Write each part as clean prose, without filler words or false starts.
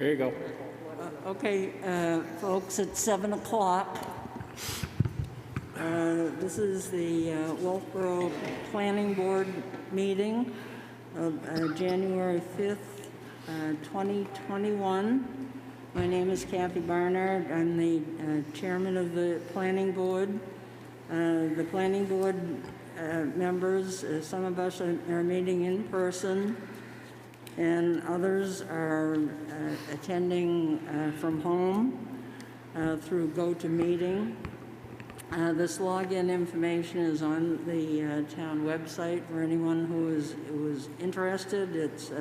There you go. Okay, folks, it's 7 o'clock. This is the Wolfeboro Planning Board meeting of January 5th, 2021. My name is Kathy Barnard. I'm the chairman of the Planning Board. The Planning Board members, some of us are meeting in person, and others are attending from home through GoToMeeting. This login information is on the town website for anyone who is interested. It's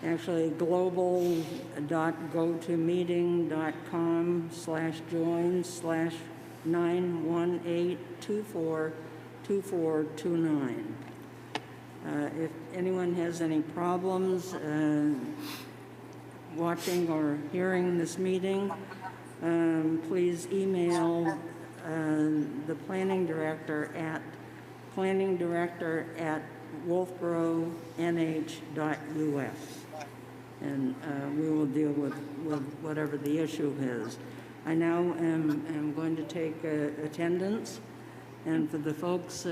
actually global.gotomeeting.com/join/918242429. If anyone has any problems watching or hearing this meeting, please email the planning director at planning.director@wolfeboronh.us, and we will deal with whatever the issue is. I now am going to take attendance, and for the folks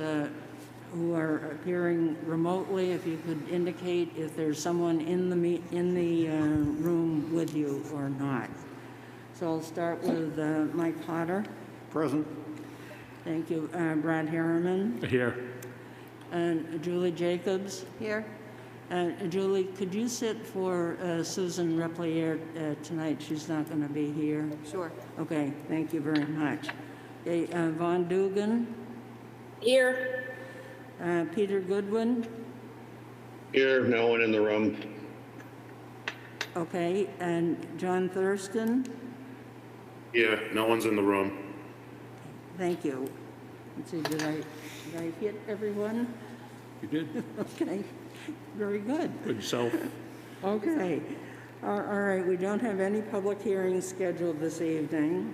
who are appearing remotely, if you could indicate if there's someone in the room with you or not. So I'll start with Mike Potter. Present. Thank you. Brad Harriman. Here. And Julie Jacobs. Here. Julie, could you sit for Susan Replier tonight? She's not going to be here. Sure. Okay, thank you very much. Okay, Von Dugan. Here. Peter Goodwin. Here, no one in the room. Okay, and John Thurston. Yeah, no one's in the room. Thank you. Let's see, did I hit everyone? You did. Okay, very good. Good yourself. Okay, all right, we don't have any public hearings scheduled this evening.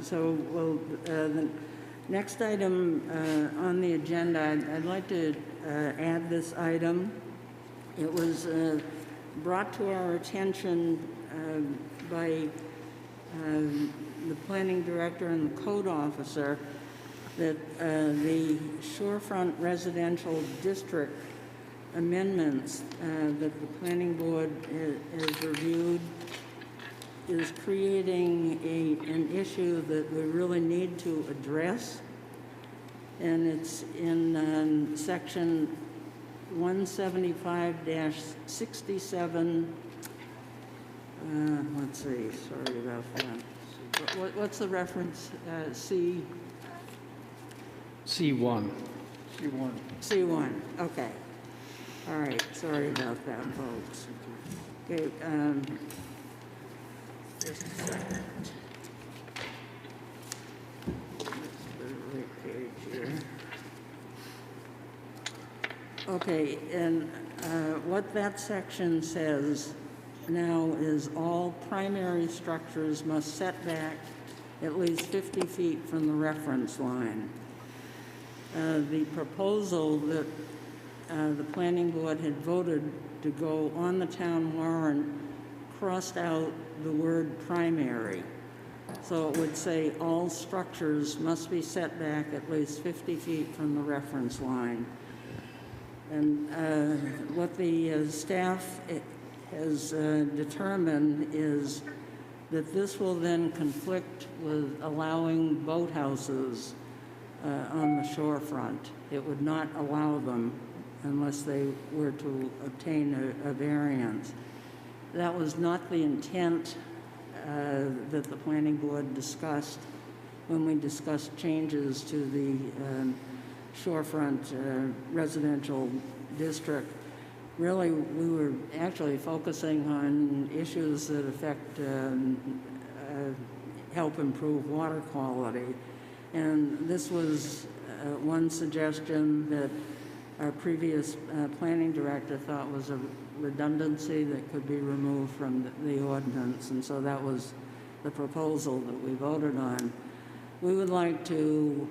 So we'll, the next item on the agenda, I'd like to add this item. It was brought to our attention by the planning director and the code officer that the Shorefront residential district amendments that the planning board has reviewed is creating an issue that we really need to address, and it's in section 175-67. Let's see, sorry about that. What's the reference? C? C1. C1, okay. All right, sorry about that, folks. Okay, just a second. The right page here. Okay, and what that section says now is all primary structures must set back at least 50 feet from the reference line. The proposal that the planning board had voted to go on the town warrant crossed out the word primary. So it would say all structures must be set back at least 50 feet from the reference line. And what the staff has determined is that this will then conflict with allowing boathouses on the shorefront. It would not allow them unless they were to obtain a variance. That was not the intent that the planning board discussed when we discussed changes to the shorefront residential district. Really, we were actually focusing on issues that affect help improve water quality. And this was one suggestion that our previous planning director thought was a redundancy that could be removed from the ordinance, and so that was the proposal that we voted on. We would like to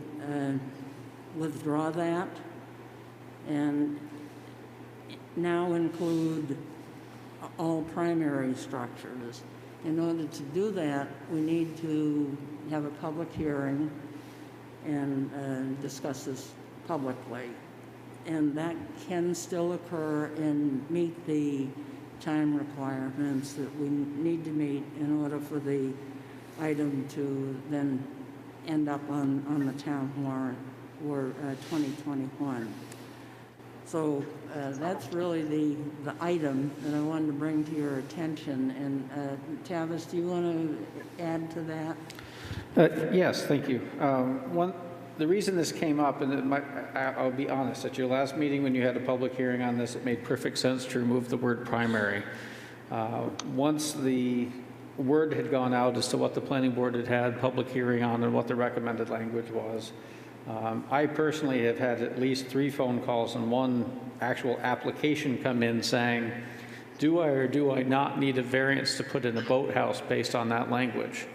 withdraw that and now include all primary structures. In order to do that, we need to have a public hearing and discuss this publicly. And that can still occur and meet the time requirements that we need to meet in order for the item to then end up on the town warrant for 2021. So that's really the item that I wanted to bring to your attention. And Tavis, do you want to add to that? Yes, thank you. The reason this came up, and I'll be honest, at your last meeting when you had a public hearing on this, it made perfect sense to remove the word primary. Once the word had gone out as to what the planning board had public hearing on and what the recommended language was, I personally have had at least 3 phone calls and 1 actual application come in saying, do I or do I not need a variance to put in a boathouse based on that language?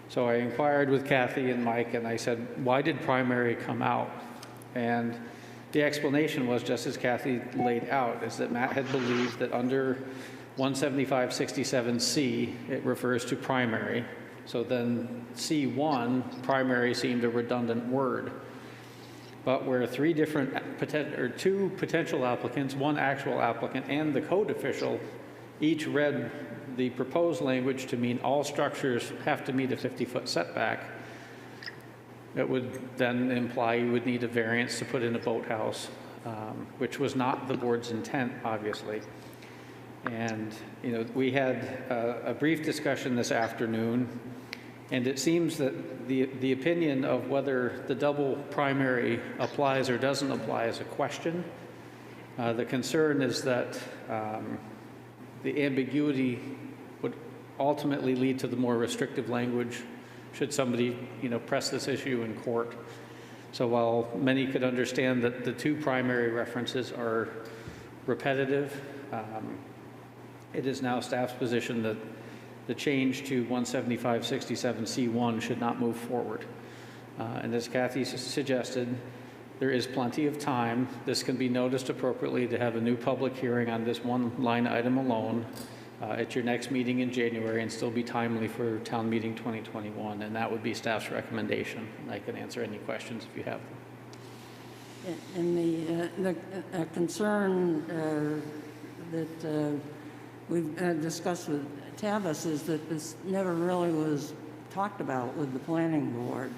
So I inquired with Kathy and Mike, and I said, why did primary come out? And the explanation was, just as Kathy laid out, is that Matt had believed that under 175-67C, it refers to primary. So then C1, primary, seemed a redundant word. But where 2 potential applicants, 1 actual applicant, and the code official each read the proposed language to mean all structures have to meet a 50-foot setback, it would then imply you would need a variance to put in a boathouse, which was not the board's intent, obviously. And, you know, we had a brief discussion this afternoon, and it seems that the opinion of whether the double primary applies or doesn't apply is a question. The concern is that the ambiguity would ultimately lead to the more restrictive language should somebody, you know, press this issue in court. So while many could understand that the 2 primary references are repetitive, it is now staff's position that the change to 175-67C1 should not move forward. And as Kathy suggested, there is plenty of time. This can be noticed appropriately to have a new public hearing on this 1 line item alone at your next meeting in January and still be timely for town meeting 2021. And that would be staff's recommendation. I can answer any questions if you have them. And the concern that we've discussed with Tavis is that this never really was talked about with the planning board.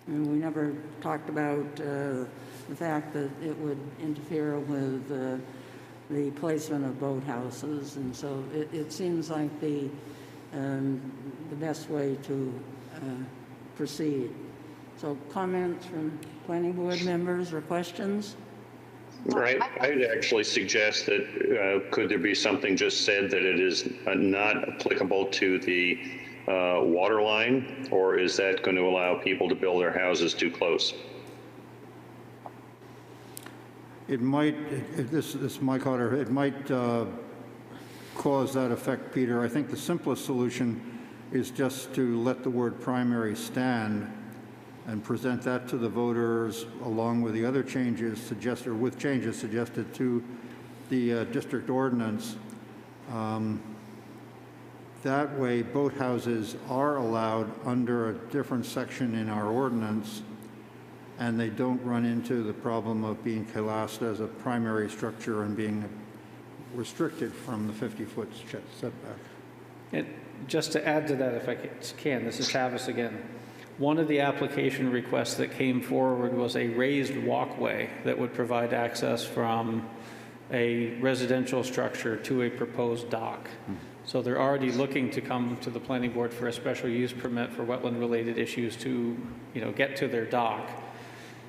I mean, we never talked about the fact that it would interfere with the placement of boathouses, and so it seems like the best way to proceed. So comments from planning board members or questions? Right. I'd actually suggest that could there be something just said that it is not applicable to the water line, or is that going to allow people to build their houses too close? It might, this is Mike Otter, it might cause that effect, Peter. I think the simplest solution is just to let the word primary stand and present that to the voters along with the other changes suggested, or with changes suggested to the district ordinance. That way, boathouses are allowed under a different section in our ordinance, and they don't run into the problem of being classed as a primary structure and being restricted from the 50-foot setback. And just to add to that, if I can, this is Tavis again. One of the application requests that came forward was a raised walkway that would provide access from a residential structure to a proposed dock. So they're already looking to come to the planning board for a special use permit for wetland-related issues to, you know, get to their dock.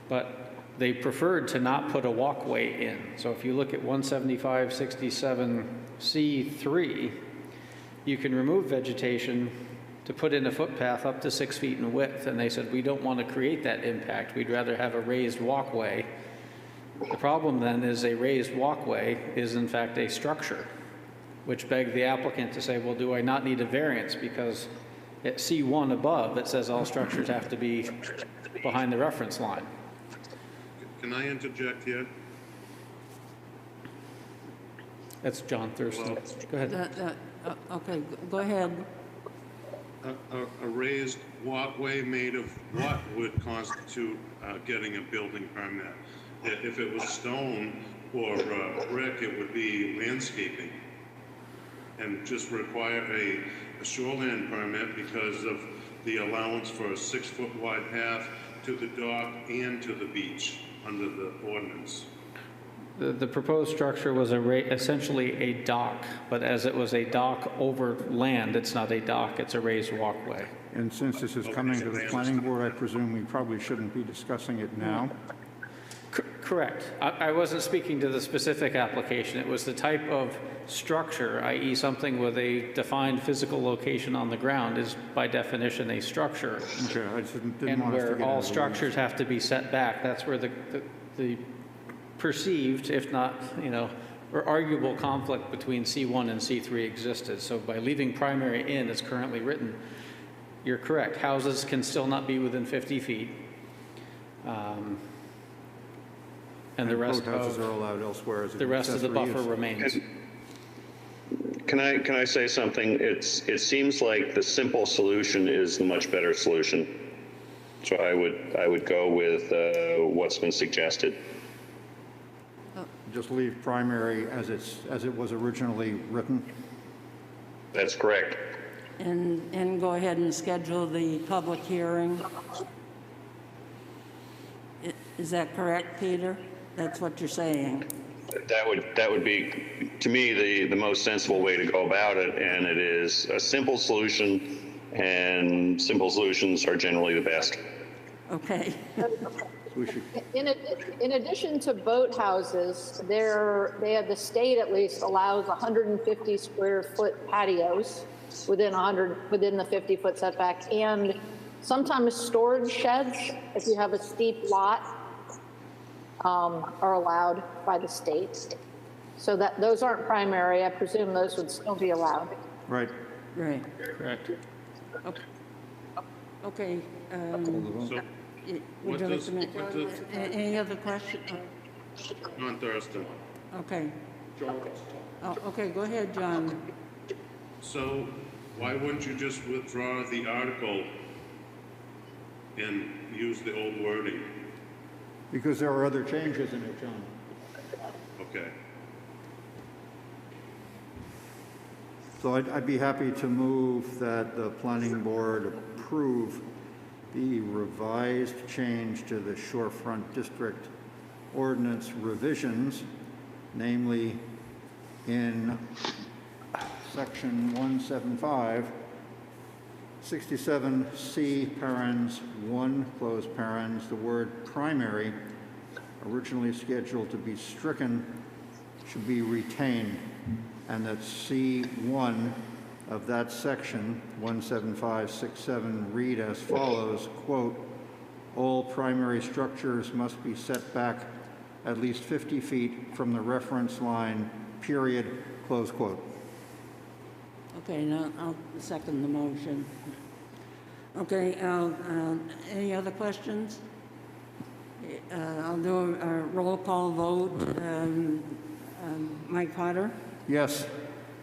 But they preferred to not put a walkway in. So if you look at 175-67C3, you can remove vegetation to put in a footpath up to 6 feet in width. And they said, we don't want to create that impact. We'd rather have a raised walkway. The problem then is a raised walkway is in fact a structure, which begged the applicant to say, well, do I not need a variance? Because at C1 above, it says all structures have to be behind the reference line. Can I interject here? That's John Thurston. Go ahead. Okay, go ahead. A raised walkway made of what would constitute getting a building permit? If it was stone or brick, it would be landscaping and just require a shoreline permit because of the allowance for a 6-foot wide path to the dock and to the beach under the ordinance. The proposed structure was essentially a dock, but as it was a dock over land, it's not a dock, it's a raised walkway. And since this is coming to the planning board, I presume we probably shouldn't be discussing it now. Correct. I wasn't speaking to the specific application. It was the type of structure, i.e. something with a defined physical location on the ground is by definition a structure. Okay, I just didn't And want us to where get all into the structures have to be set back, that's where the perceived, if not, or arguable conflict between C1 and C3 existed. So by leaving primary in as currently written, you're correct. Houses can still not be within 50 feet. And the rest boathouses of are allowed elsewhere as an the rest of the accessory buffer use. remains. Can I say something? It seems like the simple solution is the much better solution. So I would go with what's been suggested. Just leave primary as it was originally written. That's correct. And go ahead and schedule the public hearing. Is that correct, Peter? That's what you're saying? That would be, to me, the most sensible way to go about it, and it is a simple solution, and simple solutions are generally the best. Okay. We should, In addition to boathouses, the state at least allows 150 square foot patios within the 50-foot setback, and sometimes storage sheds, if you have a steep lot, are allowed by the state. So that those aren't primary. I presume those would still be allowed. right. Right. Correct. Okay. So Would you like to make any other question? on Thurston. Okay. Oh, okay, go ahead, John. So why wouldn't you just withdraw the article and use the old wording? Because there are other changes in it, John. Okay. So I'd be happy to move that the planning board approve the revised change to the Shorefront District Ordinance revisions, namely in section 175, 67C parens 1 close parens, the word primary, originally scheduled to be stricken, should be retained, and that C1 of that section, 17567, read as follows, quote, all primary structures must be set back at least 50 feet from the reference line, period, close quote. Okay, now I'll second the motion. Okay, any other questions? I'll do a roll call vote. Mike Potter, Yes.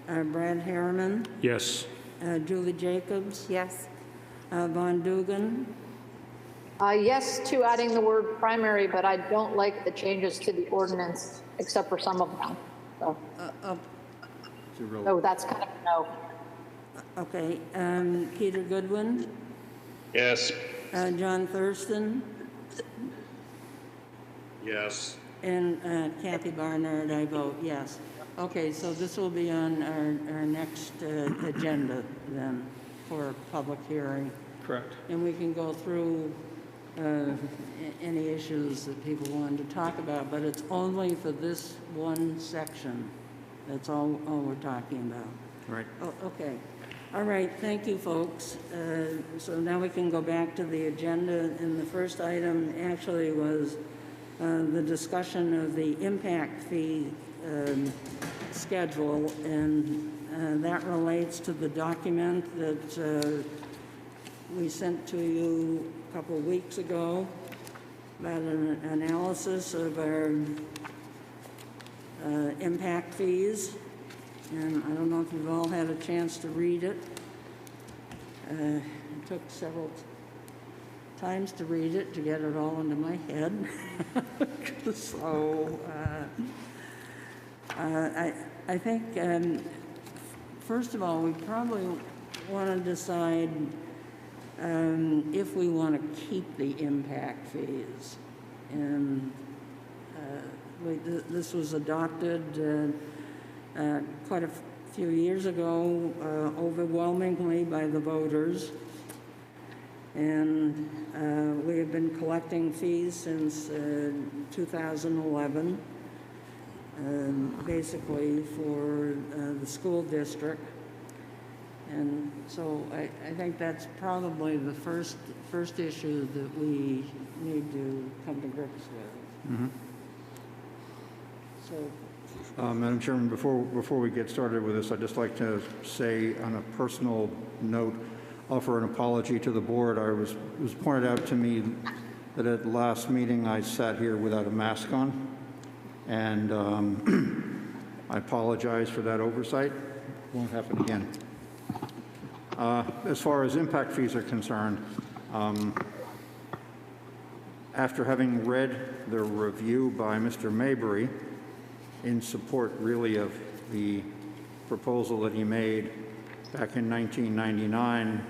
Brad Harriman, Yes. Julie Jacobs, Yes. Von Dugan, Yes to adding the word primary, but I don't like the changes to the ordinance, except for some of them. So that's kind of a no. okay, Peter Goodwin, Yes. John Thurston, Yes. and Kathy Barnard, I vote yes. Okay, so this will be on our next agenda then for public hearing. Correct. And we can go through any issues that people wanted to talk about, but it's only for this one section. That's all we're talking about. Right. Oh, okay. All right, thank you, folks. So now we can go back to the agenda, and the first item actually was the discussion of the impact fee schedule, and that relates to the document that we sent to you a couple of weeks ago about an analysis of our impact fees. And I don't know if you've all had a chance to read it. It took several times to read it to get it all into my head. So I think, first of all, we probably want to decide if we want to keep the impact fees. And this was adopted quite a few years ago, overwhelmingly by the voters. And we have been collecting fees since 2011, basically for the school district. And so I think that's probably the first issue that we need to come to grips with. Mm-hmm. So, Madam Chairman, before we get started with this, I'd just like to say on a personal note, offer an apology to the board. It was pointed out to me that at the last meeting I sat here without a mask on, and I apologize for that oversight. Won't happen again. As far as impact fees are concerned, after having read the review by Mr. Maybury in support really of the proposal that he made back in 1999,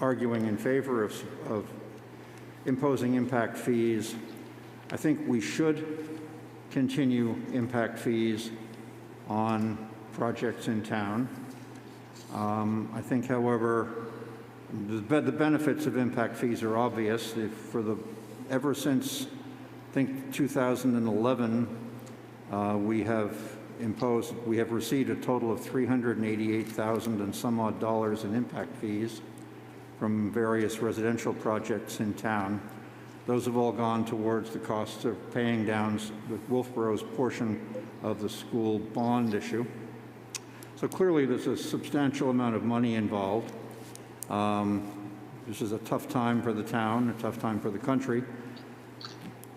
arguing in favor of imposing impact fees, I think we should continue impact fees on projects in town. I think, however, the benefits of impact fees are obvious. Ever since, I think, 2011, we have received a total of $388,000 and some odd dollars in impact fees from various residential projects in town. Those have all gone towards the costs of paying down Wolfeboro's portion of the school bond issue. So clearly there's a substantial amount of money involved. This is a tough time for the town, a tough time for the country.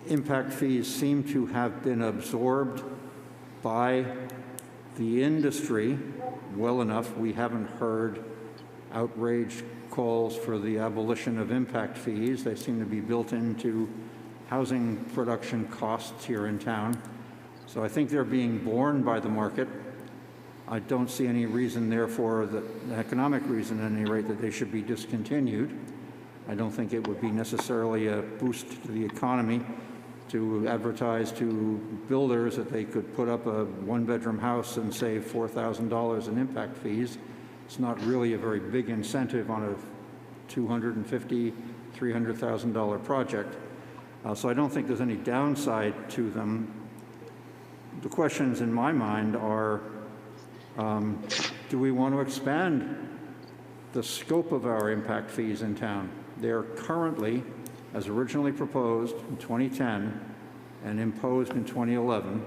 Impact fees seem to have been absorbed by the industry well enough. We haven't heard outraged calls for the abolition of impact fees. They seem to be built into housing production costs here in town. So I think they're being borne by the market. I don't see any reason, therefore, the economic reason at any rate, that they should be discontinued. I don't think it would be necessarily a boost to the economy to advertise to builders that they could put up a one-bedroom house and save $4,000 in impact fees. It's not really a very big incentive on a $250,000, $300,000 project. So I don't think there's any downside to them. The questions in my mind are, do we want to expand the scope of our impact fees in town? They are currently, as originally proposed in 2010 and imposed in 2011,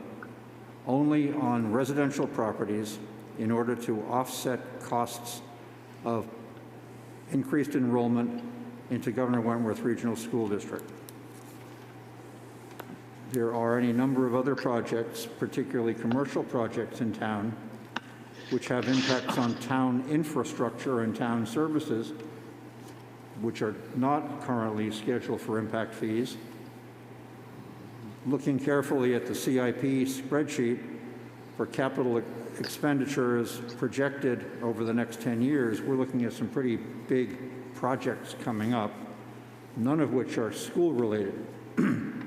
only on residential properties in order to offset costs of increased enrollment into Governor Wentworth Regional School District. There are any number of other projects, particularly commercial projects in town, which have impacts on town infrastructure and town services, which are not currently scheduled for impact fees. Looking carefully at the CIP spreadsheet for capital expenditures projected over the next 10 years, we're looking at some pretty big projects coming up, none of which are school-related,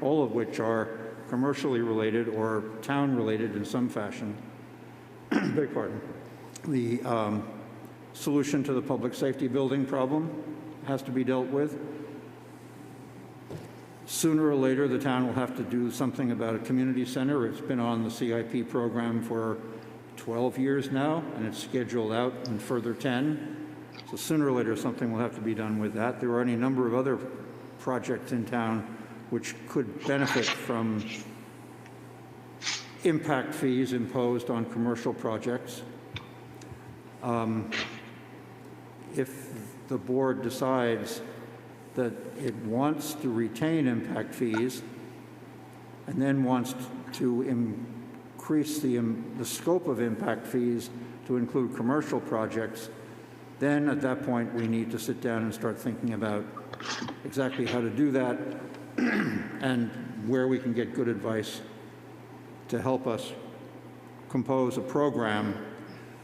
all of which are commercially related or town-related in some fashion. Beg pardon. The solution to the public safety building problem has to be dealt with. Sooner or later, the town will have to do something about a community center. It's been on the CIP program for 12 years now, and it's scheduled out in further 10. So sooner or later, something will have to be done with that. There are any number of other projects in town which could benefit from impact fees imposed on commercial projects. If the board decides that it wants to retain impact fees and then wants to increase the scope of impact fees to include commercial projects, then at that point we need to sit down and start thinking about exactly how to do that and where we can get good advice to help us compose a program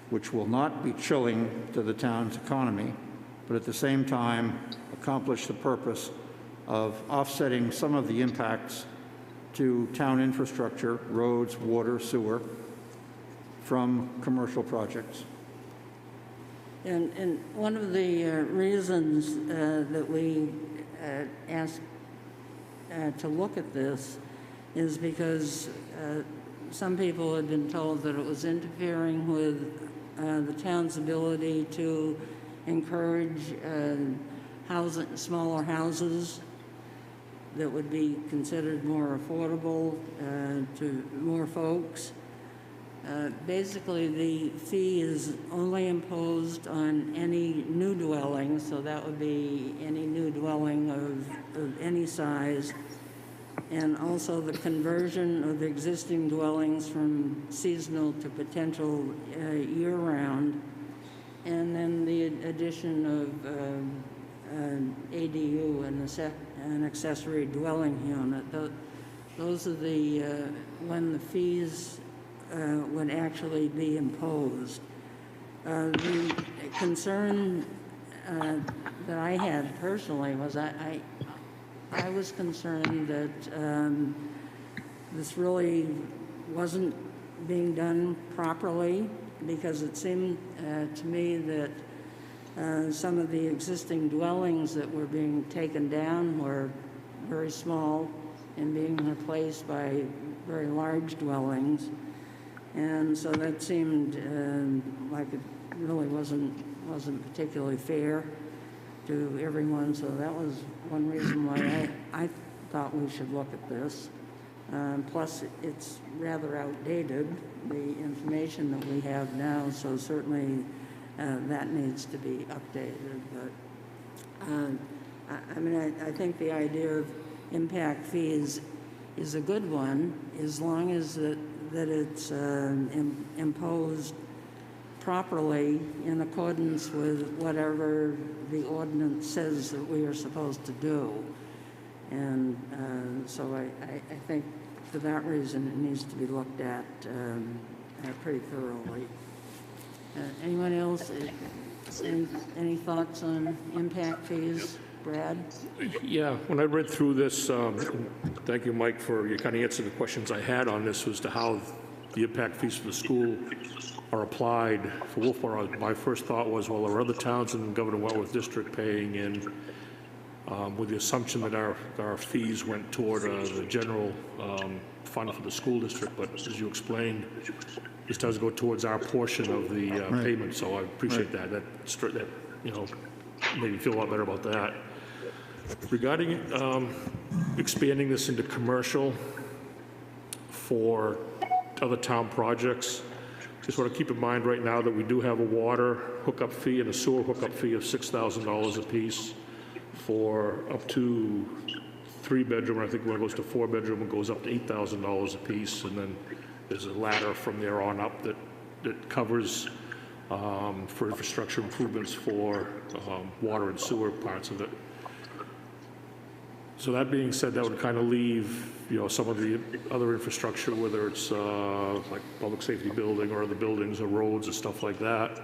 which will not be chilling to the town's economy, but at the same time accomplish the purpose of offsetting some of the impacts to town infrastructure, roads, water, sewer, from commercial projects. And one of the reasons that we asked to look at this is because some people had been told that it was interfering with the town's ability to encourage smaller houses that would be considered more affordable to more folks. Basically, the fee is only imposed on any new dwelling, so that would be any new dwelling of any size, and also the conversion of existing dwellings from seasonal to potential year-round, and then the addition of an ADU, an accessory dwelling unit. Those are the when the fees would actually be imposed. The concern that I had personally was I was concerned that this really wasn't being done properly, because it seemed to me that some of the existing dwellings that were being taken down were very small and being replaced by very large dwellings. And so that seemed like it really wasn't particularly fair to everyone. So that was one reason why I thought we should look at this. Plus, it's rather outdated, the information that we have now, so certainly that needs to be updated. But I mean, I think the idea of impact fees is a good one, as long as that it's imposed properly in accordance with whatever the ordinance says that we are supposed to do. And so I think for that reason it needs to be looked at pretty thoroughly. Anyone else? Any thoughts on impact fees? Brad? Yeah, when I read through this, thank you, Mike, for your kind of answer the questions I had on this as to how the impact fees for the school are applied for Wolfeboro. My first thought was, well, there are other towns in the Governor Wentworth District paying in with the assumption that our fees went toward the general fund for the school district, but as you explained, this does go towards our portion of the payment, so I appreciate that. That, you know, made me feel a lot better about that. Regarding expanding this into commercial for other town projects, just want to keep in mind right now that we do have a water hookup fee and a sewer hookup fee of $6,000 apiece for up to 3-bedroom. I think when it goes to 4-bedroom, it goes up to $8,000 apiece, and then there's a ladder from there on up that covers for infrastructure improvements for water and sewer parts of it. So that being said, that would kind of leave, you know, some of the other infrastructure, whether it's like public safety building or other buildings or roads or stuff like that.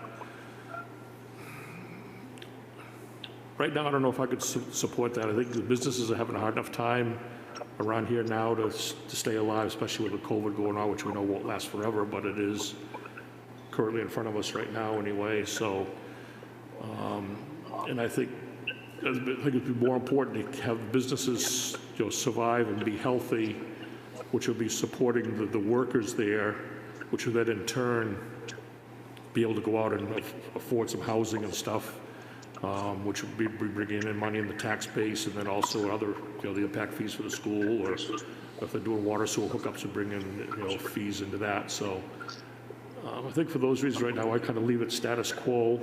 Right now, I don't know if I could support that. I think the businesses are having a hard enough time around here now to stay alive, especially with the COVID going on, which we know won't last forever, but it is currently in front of us right now anyway. So, and I think it'd be more important to have businesses, you know, survive and be healthy, which will be supporting the workers there, which will then in turn be able to go out and afford some housing and stuff, which would be bringing in money in the tax base, and then also other, you know, the impact fees for the school, or if they're doing water sewer hookups, would bring in, you know, fees into that. So I think for those reasons right now, I kind of leave it status quo,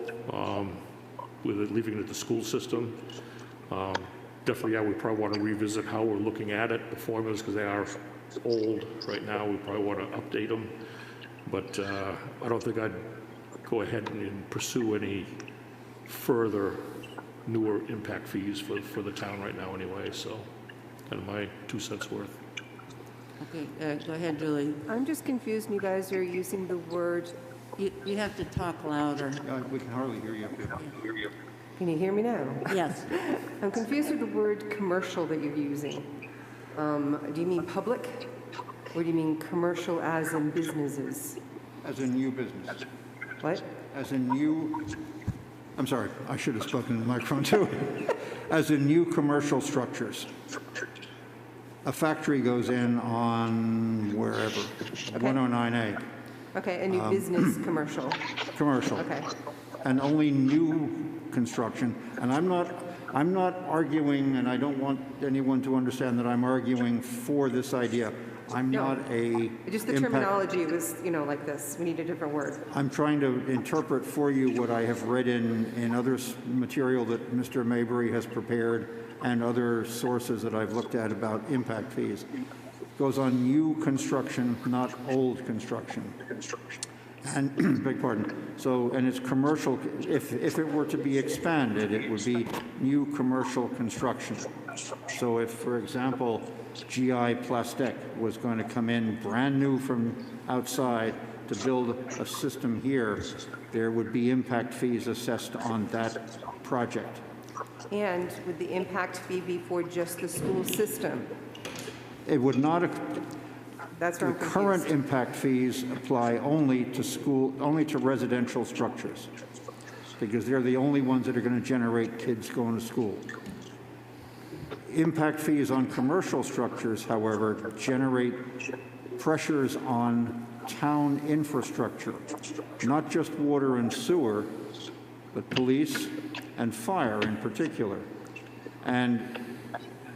with it leaving it at the school system. Definitely, yeah, we probably want to revisit how we're looking at it, the formulas, because they are old right now. We probably want to update them. But I don't think I'd go ahead and pursue any further newer impact fees for the town right now anyway. So kind of my 2 cents worth. Okay, go ahead, Julie. I'm just confused, you guys are using the word, You have to talk louder. We can hardly hear you up here. can you hear me now? Yes. I'm confused with the word commercial that you're using. Do you mean public? Or do you mean commercial as in businesses? As in new business. What? As in new, I'm sorry, I should have spoken in the microphone too. As in new commercial structures. A factory goes in on wherever, 109A, Okay, a new business commercial. commercial. Okay. And only new construction. And I'm not arguing, and I don't want anyone to understand that I'm arguing for this idea. I'm No. not a Just the impact- terminology was, like this. We need a different word. I'm trying to interpret for you what I have read in other material that Mr. Mabry has prepared and other sources that I've looked at about impact fees. It goes on new construction, not old construction. And, beg pardon, so, and it's commercial, if it were to be expanded, it would be new commercial construction. So if, for example, GI Plastic was going to come in brand new from outside to build a system here, there would be impact fees assessed on that project. And would the impact fee be for just the school system? It would not, That's where the I'm current confused. impact fees apply only to residential structures, because they're the only ones that are going to generate kids going to school. Impact fees on commercial structures, however, generate pressures on town infrastructure, not just water and sewer, but police and fire in particular. And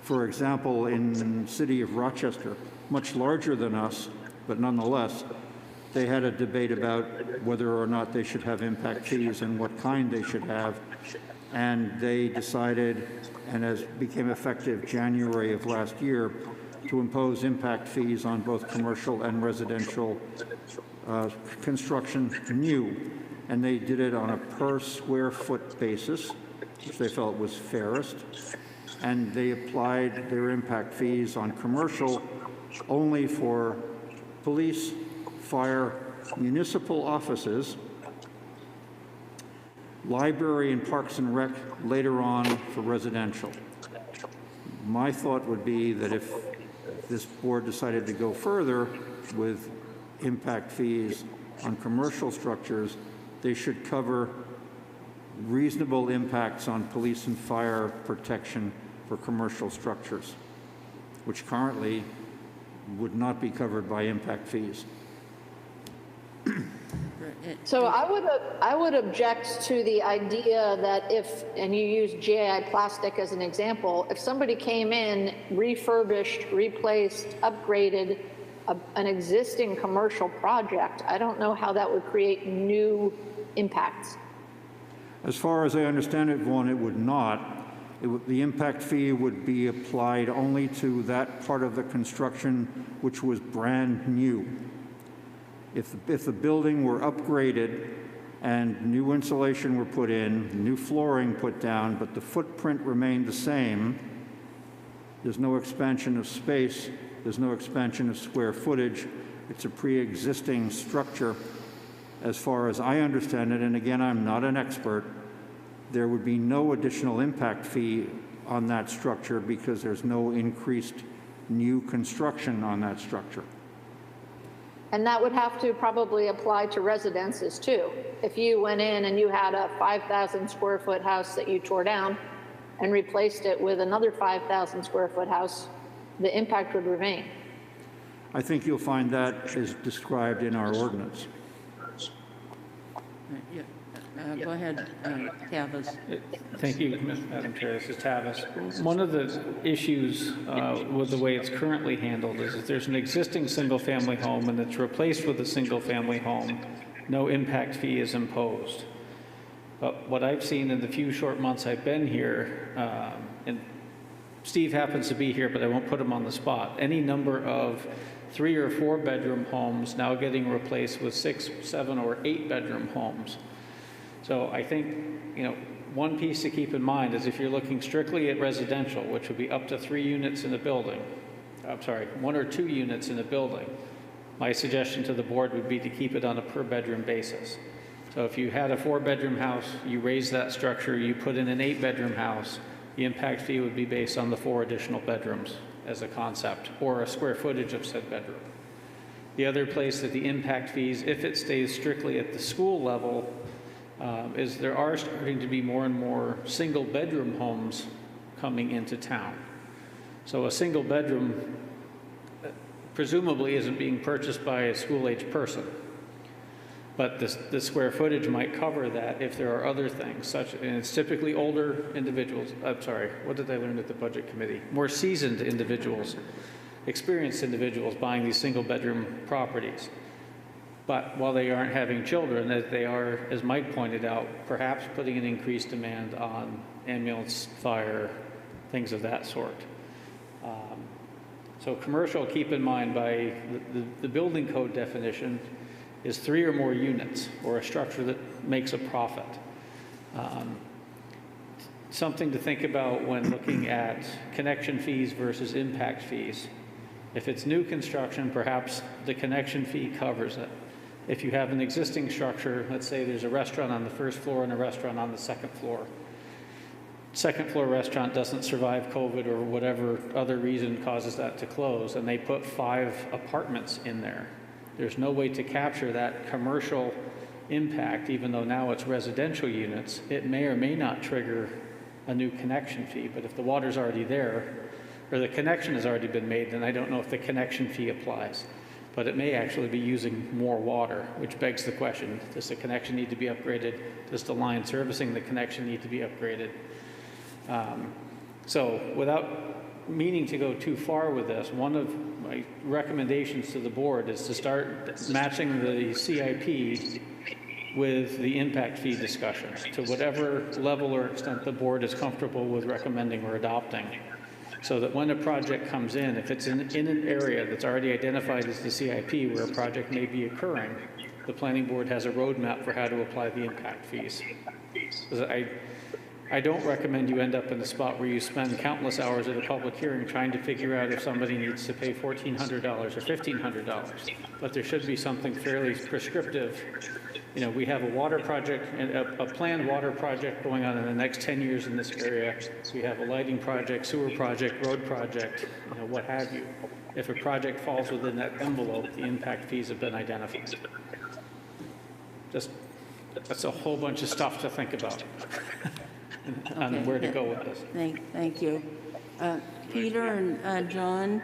for example, in the city of Rochester, much larger than us, but nonetheless, they had a debate about whether or not they should have impact fees and what kind they should have. And they decided, and as became effective January of last year, to impose impact fees on both commercial and residential construction new. And they did it on a per square foot basis, which they felt was fairest. And they applied their impact fees on commercial only for police, fire, municipal offices, library and parks and rec later on for residential. My thought would be that if this board decided to go further with impact fees on commercial structures, they should cover reasonable impacts on police and fire protection for commercial structures, which currently would not be covered by impact fees. So I would object to the idea that if, and you use GI Plastic as an example, if somebody came in, refurbished, replaced, upgraded an existing commercial project, I don't know how that would create new impacts. As far as I understand it, Vaughn, it would not. The impact fee would be applied only to that part of the construction which was brand new. If the building were upgraded and new insulation were put in, new flooring put down, but the footprint remained the same, there's no expansion of space, there's no expansion of square footage, it's a pre-existing structure. As far as I understand it, and again, I'm not an expert, there would be no additional impact fee on that structure because there's no increased new construction on that structure. And that would have to probably apply to residences too. If you went in and you had a 5,000 square foot house that you tore down and replaced it with another 5,000 square foot house, the impact would remain. I think you'll find that is described in our ordinance. Go ahead, Tavis. Thank you, Madam Chair. This is Tavis. One of the issues with the way it's currently handled is if there's an existing single-family home and it's replaced with a single-family home, no impact fee is imposed. But what I've seen in the few short months I've been here, and Steve happens to be here, but I won't put him on the spot. Any number of 3 or 4 bedroom homes now getting replaced with 6, 7, or 8 bedroom homes. So I think, one piece to keep in mind is if you're looking strictly at residential, which would be up to 3 units in a building, 1 or 2 units in a building, my suggestion to the board would be to keep it on a per bedroom basis. So if you had a 4-bedroom house, you raise that structure, you put in an 8-bedroom house, the impact fee would be based on the 4 additional bedrooms as a concept, or a square footage of said bedroom. The other place that the impact fees, if it stays strictly at the school level, is there are starting to be more and more single-bedroom homes coming into town. So a single bedroom presumably isn't being purchased by a school-age person. But the square footage might cover that if there are other things, and it's typically older individuals, what did I learn at the budget committee? More seasoned individuals, experienced individuals buying these single bedroom properties. But while they aren't having children, they are, as Mike pointed out, perhaps putting an increased demand on ambulance, fire, things of that sort. So commercial, keep in mind by the building code definition, is 3 or more units or a structure that makes a profit. Something to think about when looking at connection fees versus impact fees. If it's new construction, perhaps the connection fee covers it. If you have an existing structure, let's say there's a restaurant on the first floor and a restaurant on the second floor. Second floor restaurant doesn't survive COVID or whatever other reason causes that to close, and they put 5 apartments in there. There's no way to capture that commercial impact, even though now it's residential units. It may or may not trigger a new connection fee, but if the water's already there, or the connection has already been made, then I don't know if the connection fee applies. But it may actually be using more water, which begs the question, does the connection need to be upgraded? Does the line servicing the connection need to be upgraded? So without meaning to go too far with this, one of my recommendations to the board is to start matching the CIP with the impact fee discussion to whatever level or extent the board is comfortable with recommending or adopting, so that when a project comes in, if it's in an area that's already identified as the CIP where a project may be occurring, the planning board has a roadmap for how to apply the impact fees. I don't recommend you end up in the spot where you spend countless hours at a public hearing trying to figure out if somebody needs to pay $1,400 or $1,500, but there should be something fairly prescriptive. We have a water project, a planned water project going on in the next 10 years in this area. We have a lighting project, sewer project, road project, what have you. If a project falls within that envelope, the impact fees have been identified. That's a whole bunch of stuff to think about. On where to go with this. Thank you. Peter and John?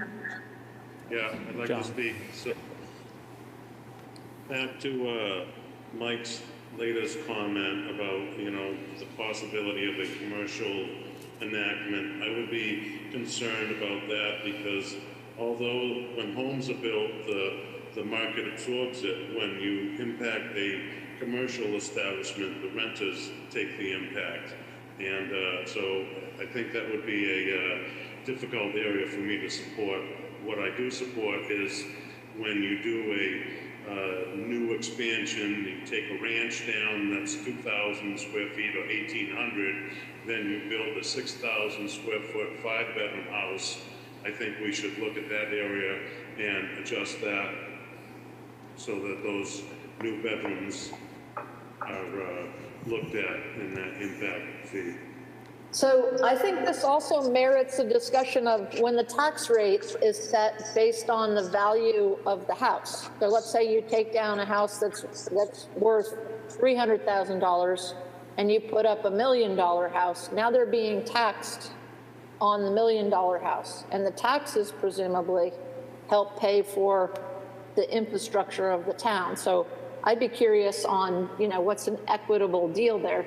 Yeah, I'd like to speak. So, back to Mike's latest comment about, the possibility of a commercial enactment. I would be concerned about that because although when homes are built, the market absorbs it, when you impact a commercial establishment, the renters take the impact. And so I think that would be a difficult area for me to support. What I do support is when you do a new expansion, you take a ranch down that's 2,000 square feet or 1,800, then you build a 6,000 square foot 5-bedroom house. I think we should look at that area and adjust that so that those new bedrooms are looked at in that impact fee. So I think this also merits a discussion of when the tax rate is set based on the value of the house. So let's say you take down a house that's worth $300,000 and you put up $1 million house. Now they're being taxed on the $1 million house, and the taxes presumably help pay for the infrastructure of the town. So I'd be curious on, what's an equitable deal there?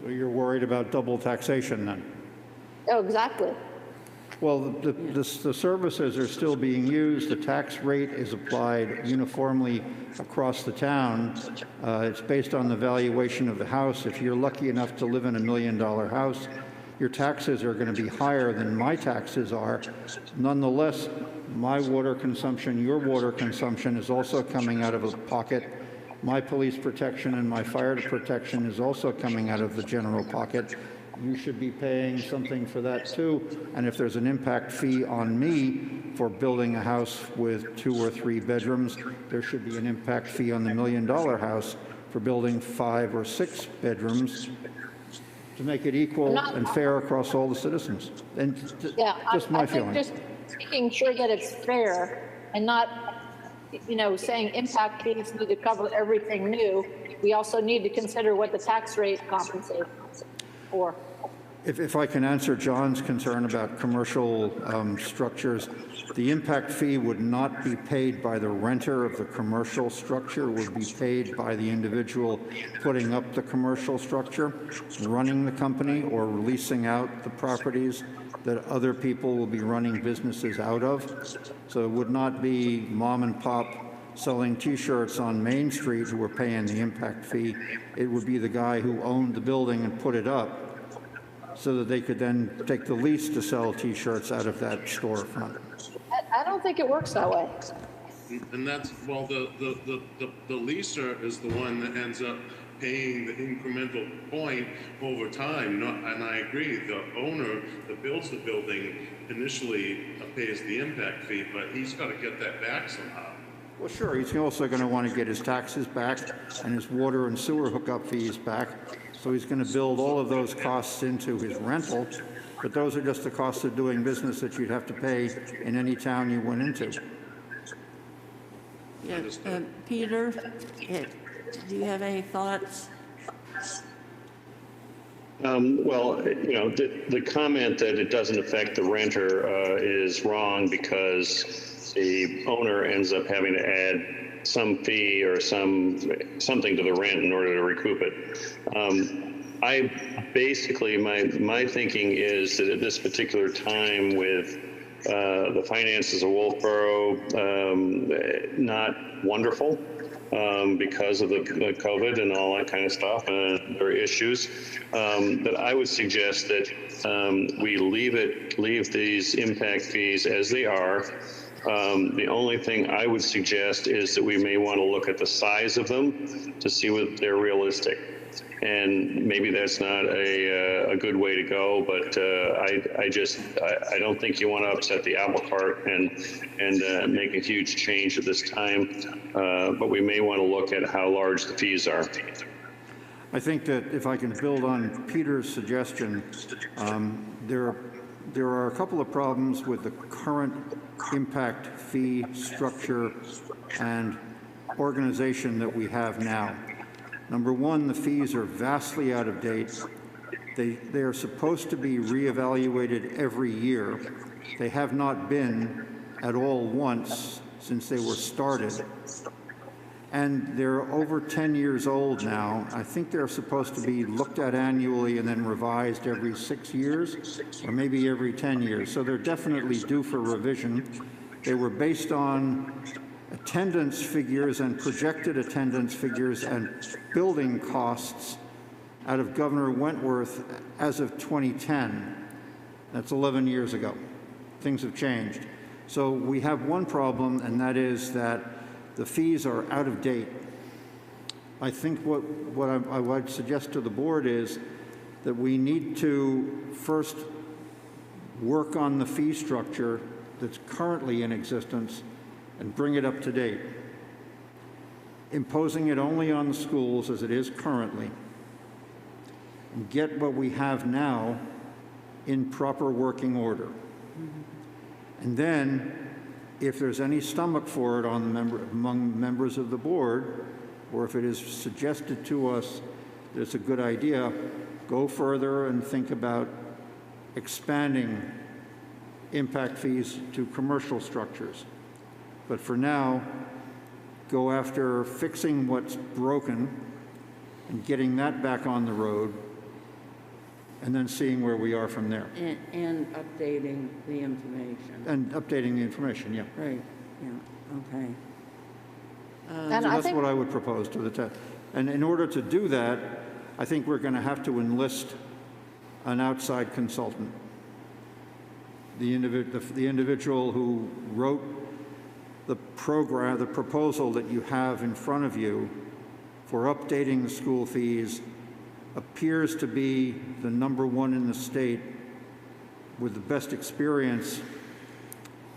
So you're worried about double taxation then? Oh, exactly. Well, the services are still being used. The tax rate is applied uniformly across the town. It's based on the valuation of the house. If you're lucky enough to live in $1 million house, your taxes are going to be higher than my taxes are. Nonetheless, my water consumption, your water consumption is also coming out of a pocket. My police protection and my fire protection is also coming out of the general pocket. You should be paying something for that too. And if there's an impact fee on me for building a house with 2 or 3 bedrooms, there should be an impact fee on the $1 million house for building 5 or 6 bedrooms to make it equal and fair across all the citizens. And just my feeling. Just making sure that it's fair and not, saying impact fees need to cover everything new. We also need to consider what the tax rate compensates for. If I can answer John's concern about commercial structures, the impact fee would not be paid by the renter of the commercial structure, would be paid by the individual putting up the commercial structure, running the company, or leasing out the properties that other people will be running businesses out of. So it would not be mom and pop selling T-shirts on Main Street who were paying the impact fee. It would be the guy who owned the building and put it up, so that they could then take the lease to sell T-shirts out of that storefront. I don't think it works that way. And that's, well, the leaser is the one that ends up paying the incremental point over time. And I agree, the owner that builds the building initially pays the impact fee, but he's got to get that back somehow. Well, sure, he's also going to want to get his taxes back and his water and sewer hookup fees back. So he's going to build all of those costs into his rental, but those are just the costs of doing business that you'd have to pay in any town you went into. Yes, Peter, do you have any thoughts? Well, the comment that it doesn't affect the renter is wrong, because the owner ends up having to add some fee or something to the rent in order to recoup it. I basically, my thinking is that at this particular time with the finances of Wolfeboro not wonderful because of the COVID and all that kind of stuff, and there are issues, that I would suggest that we leave these impact fees as they are. The only thing I would suggest is that we may want to look at the size of them to see whether they're realistic. And maybe that's not a good way to go, but I don't think you want to upset the apple cart and make a huge change at this time. But we may want to look at how large the fees are. I think that if I can build on Peter's suggestion, there are a couple of problems with the current impact fee structure and organization that we have now. Number one, the fees are vastly out of date. They are supposed to be reevaluated every year. They have not been at all once since they were started. And they're over 10 years old now. I think they're supposed to be looked at annually and then revised every 6 years, or maybe every 10 years. So they're definitely due for revision. They were based on attendance figures and projected attendance figures and building costs out of Governor Wentworth as of 2010. That's 11 years ago. Things have changed. So we have one problem, and that is that the fees are out of date. I think what I would suggest to the board is that we need to first work on the fee structure that's currently in existence and bring it up to date, imposing it only on the schools as it is currently, and get what we have now in proper working order. And then, if there's any stomach for it among members of the board, or if it is suggested to us that it's a good idea, go further and think about expanding impact fees to commercial structures. But for now, go after fixing what's broken and getting that back on the road, and then seeing where we are from there. And updating the information. And updating the information, yeah. Right, yeah, okay. And So I that's think what I would propose to the town. And in order to do that, I think we're going to have to enlist an outside consultant. The individual who wrote the program, the proposal that you have in front of you for updating the school fees appears to be the #1 in the state with the best experience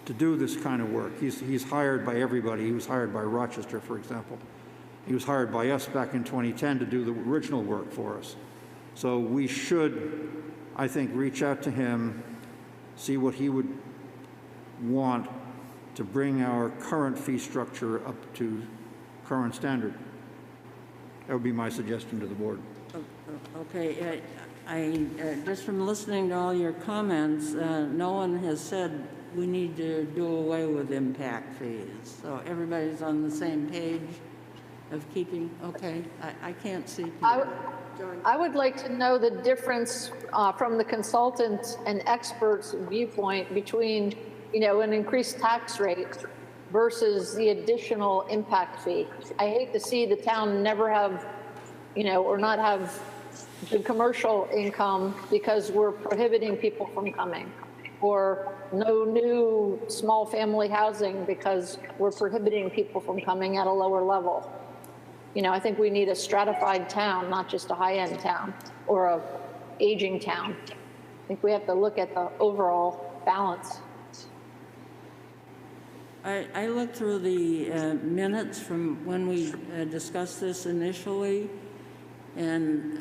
to do this kind of work. He's hired by everybody. He was hired by Rochester, for example. He was hired by us back in 2010 to do the original work for us. So we should, I think, reach out to him, see what he would want to bring our current fee structure up to current standard. That would be my suggestion to the board. Okay, just from listening to all your comments, no one has said we need to do away with impact fees. So everybody's on the same page of keeping, okay, I can't see. I would like to know the difference from the consultant and expert's viewpoint between, an increased tax rate versus the additional impact fee. I hate to see the town never have, or not have good commercial income because we're prohibiting people from coming, or no new small family housing because we're prohibiting people from coming at a lower level. I think we need a stratified town, not just a high-end town or a aging town. I think we have to look at the overall balance. I looked through the minutes from when we discussed this initially, and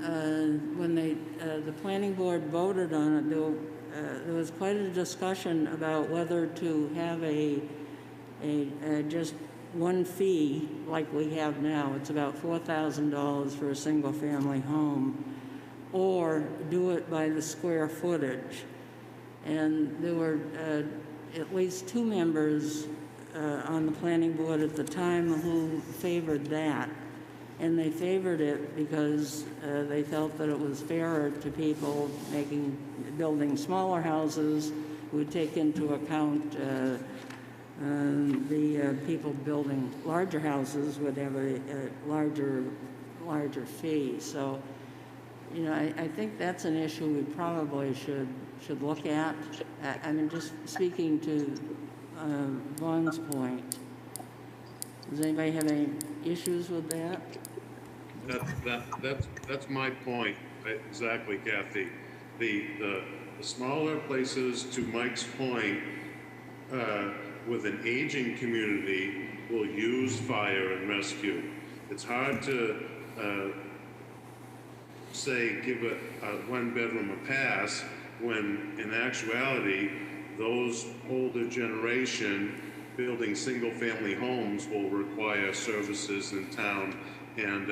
when the planning board voted on it, there was quite a discussion about whether to have a just one fee like we have now. It's about $4,000 for a single-family home, or do it by the square footage. And there were at least 2 members on the planning board at the time who favored that. And they favored it because they felt that it was fairer to people building smaller houses, would take into account the people building larger houses would have a larger fee. So, I think that's an issue we probably should look at. I mean, just speaking to Vaughn's point, does anybody have any issues with that? That's my point, exactly, Kathy. The smaller places, to Mike's point, with an aging community will use fire and rescue. It's hard to say give a one-bedroom a pass when in actuality those older generation building single-family homes will require services in town, and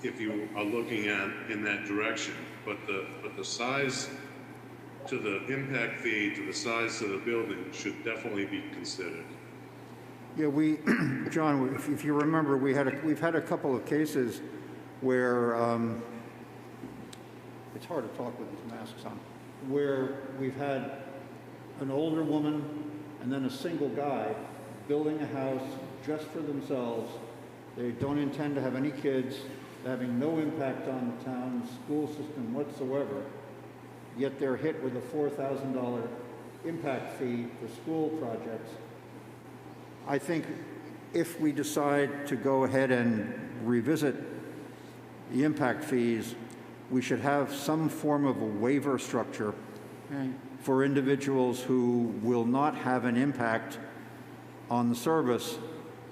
if you are looking in that direction, but the size to the impact fee to the size of the building should definitely be considered. Yeah, John, if you remember, we've had a couple of cases where it's hard to talk with these masks on, where we've had an older woman and then a single guy building a house just for themselves. They don't intend to have any kids, having no impact on the town's school system whatsoever, yet they're hit with a $4,000 impact fee for school projects. I think if we decide to go ahead and revisit the impact fees, we should have some form of a waiver structure for individuals who will not have an impact on the service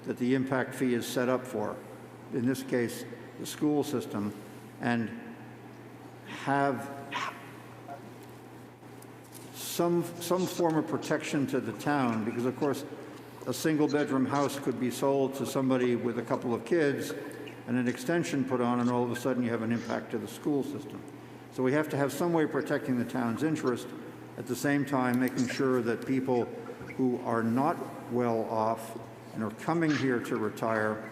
that the impact fee is set up for, in this case, the school system, and have some form of protection to the town, because of course a single-bedroom house could be sold to somebody with a couple of kids and an extension put on, and all of a sudden you have an impact to the school system. So we have to have some way of protecting the town's interest, at the same time making sure that people who are not well off and are coming here to retire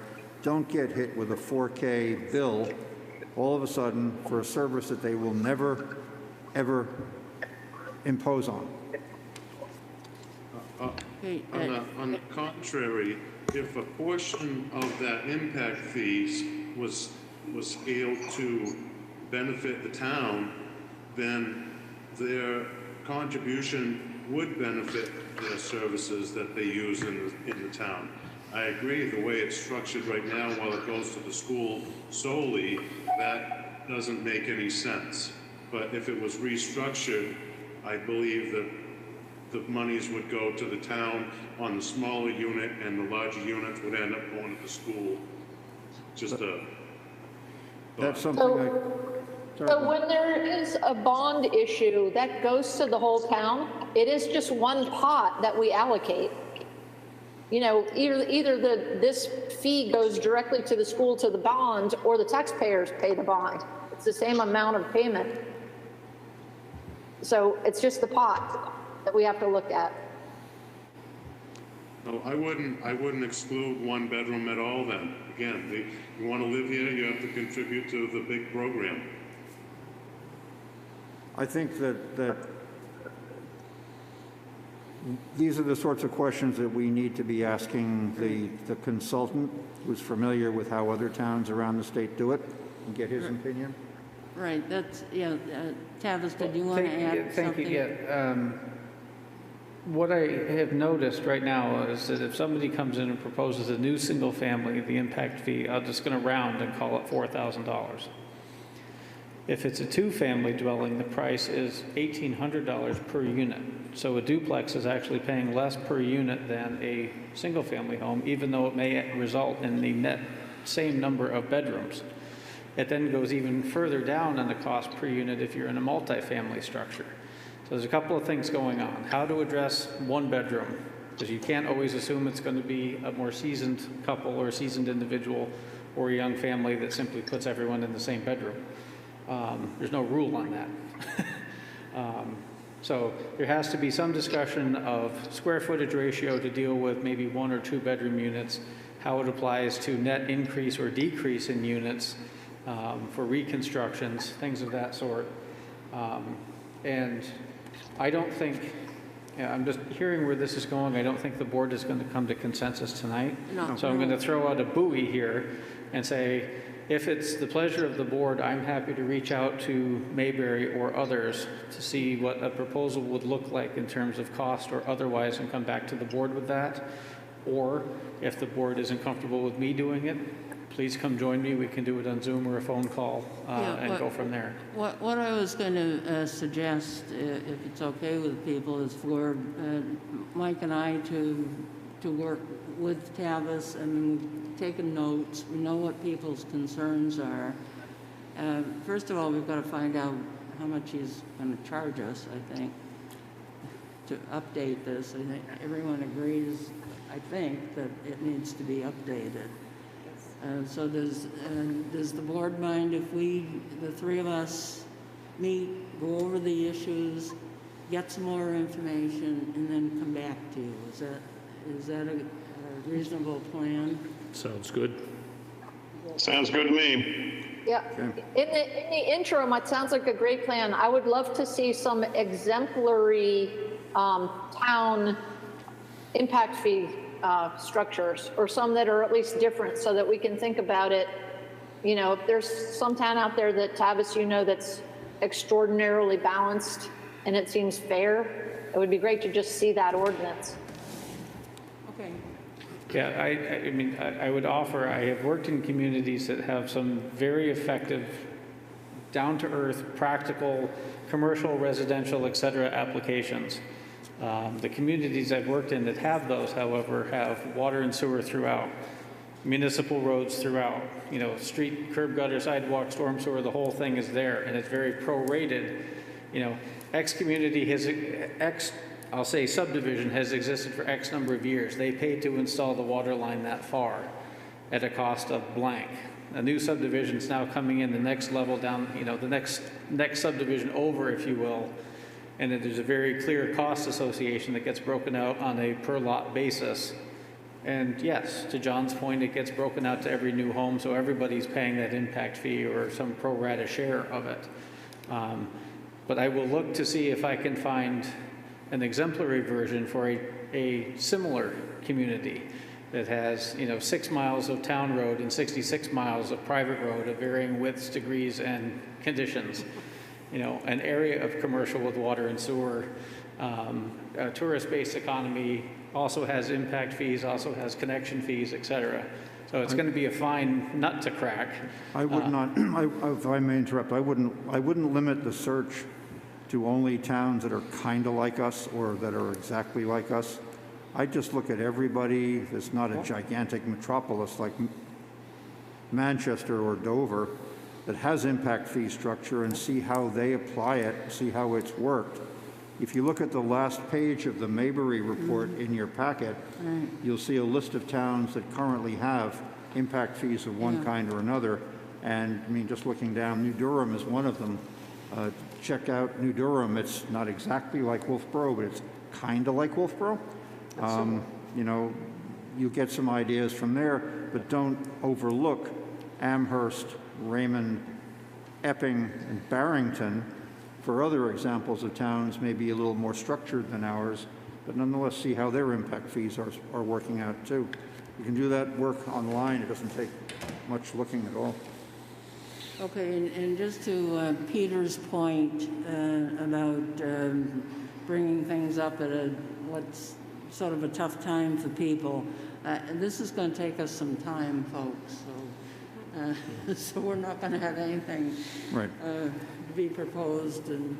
don't get hit with a 4K bill all of a sudden for a service that they will never, ever impose on. On the contrary, if a portion of that impact fees was scaled to benefit the town, then their contribution would benefit the services that they use in the town. I agree, the way it's structured right now, while it goes to the school solely, that doesn't make any sense. But if it was restructured, I believe that the monies would go to the town on the smaller unit, and the larger units would end up going to the school. Just a That's thought. something So when there is a bond issue, that goes to the whole town. It is just one pot that we allocate. You know, either this fee goes directly to the school, to the bond, or the taxpayers pay the bond. It's the same amount of payment. So it's just the pot that we have to look at. No, I wouldn't exclude one bedroom at all then. Again, you want to live here, you have to contribute to the big program. I think that these are the sorts of questions that we need to be asking the consultant who's familiar with how other towns around the state do it and get his opinion. Right, that's, yeah, Tavis, did you want to add Thank something? you, yeah. What I have noticed right now is that if somebody comes in and proposes a new single family, the impact fee, I'm just going to round and call it $4,000. If it's a two-family dwelling, the price is $1,800 per unit. So a duplex is actually paying less per unit than a single-family home, even though it may result in the net same number of bedrooms. It then goes even further down in the cost per unit if you're in a multifamily structure. So there's a couple of things going on. How to address one bedroom, because you can't always assume it's going to be a more seasoned couple or a seasoned individual or a young family that simply puts everyone in the same bedroom. There's no rule on that. So there has to be some discussion of square footage ratio to deal with maybe 1 or 2 bedroom units, how it applies to net increase or decrease in units for reconstructions, things of that sort. And I don't think, I'm just hearing where this is going. I don't think the board is going to come to consensus tonight. No. So I'm going to throw out a buoy here and say, if it's the pleasure of the board, I'm happy to reach out to Mayberry or others to see what a proposal would look like in terms of cost or otherwise and come back to the board with that. Or if the board isn't comfortable with me doing it, please come join me. We can do it on Zoom or a phone call and go from there. What I was going to suggest, if it's okay with people, is for Mike and I to work with Tavis, and we've taken notes. We know what people's concerns are. First of all, we've got to find out how much he's going to charge us, I think, to update this. I think everyone agrees, I think, that it needs to be updated. So does the board mind if we, the three of us, meet, go over the issues, get some more information, and then come back to you? Is that a reasonable plan? Sounds good. Sounds good to me. Yeah. In the interim, it sounds like a great plan. I would love to see some exemplary town impact fee structures, or some that are at least different, so that we can think about it. You know, if there's some town out there that, Tavis, you know, that's extraordinarily balanced and it seems fair, it would be great to just see that ordinance. Okay. Yeah, I mean, I would offer, I have worked in communities that have some very effective, down-to-earth, practical, commercial, residential, et cetera, applications. The communities I've worked in that have those, however, have water and sewer throughout, municipal roads throughout, you know, street, curb, gutter, sidewalk, storm sewer, the whole thing is there, and it's very prorated. You know, X community has, I'll say subdivision has existed for X number of years. They paid to install the water line that far at a cost of blank. A new subdivision is now coming in the next level down, you know, the next subdivision over, if you will. And then there's a very clear cost association that gets broken out on a per lot basis. And yes, to John's point, it gets broken out to every new home, so everybody's paying that impact fee or some pro rata share of it. But I will look to see if I can find an exemplary version for a similar community that has, you know, 6 miles of town road and 66 miles of private road of varying widths, degrees, and conditions. you know, an area of commercial with water and sewer. A tourist-based economy also has impact fees, also has connection fees, et cetera. So it's going to be a fine nut to crack. I would not, if I may interrupt, I wouldn't limit the search to only towns that are kind of like us or that are exactly like us. I'd just look at everybody that's not a gigantic metropolis like Manchester or Dover that has impact fee structure and see how they apply it, see how it's worked. If you look at the last page of the Maybury report in your packet, you'll see a list of towns that currently have impact fees of one kind or another. And I mean, just looking down, New Durham is one of them. Check out New Durham. It's not exactly like Wolfeboro, but it's kind of like Wolfeboro. You know, you get some ideas from there, but don't overlook Amherst, Raymond, Epping, and Barrington for other examples of towns maybe a little more structured than ours, but nonetheless see how their impact fees are working out too. You can do that work online. It doesn't take much looking at all. Okay, and just to Peter's point about bringing things up at what's sort of a tough time for people, this is going to take us some time, folks. So, so we're not going to have anything Right. to be proposed in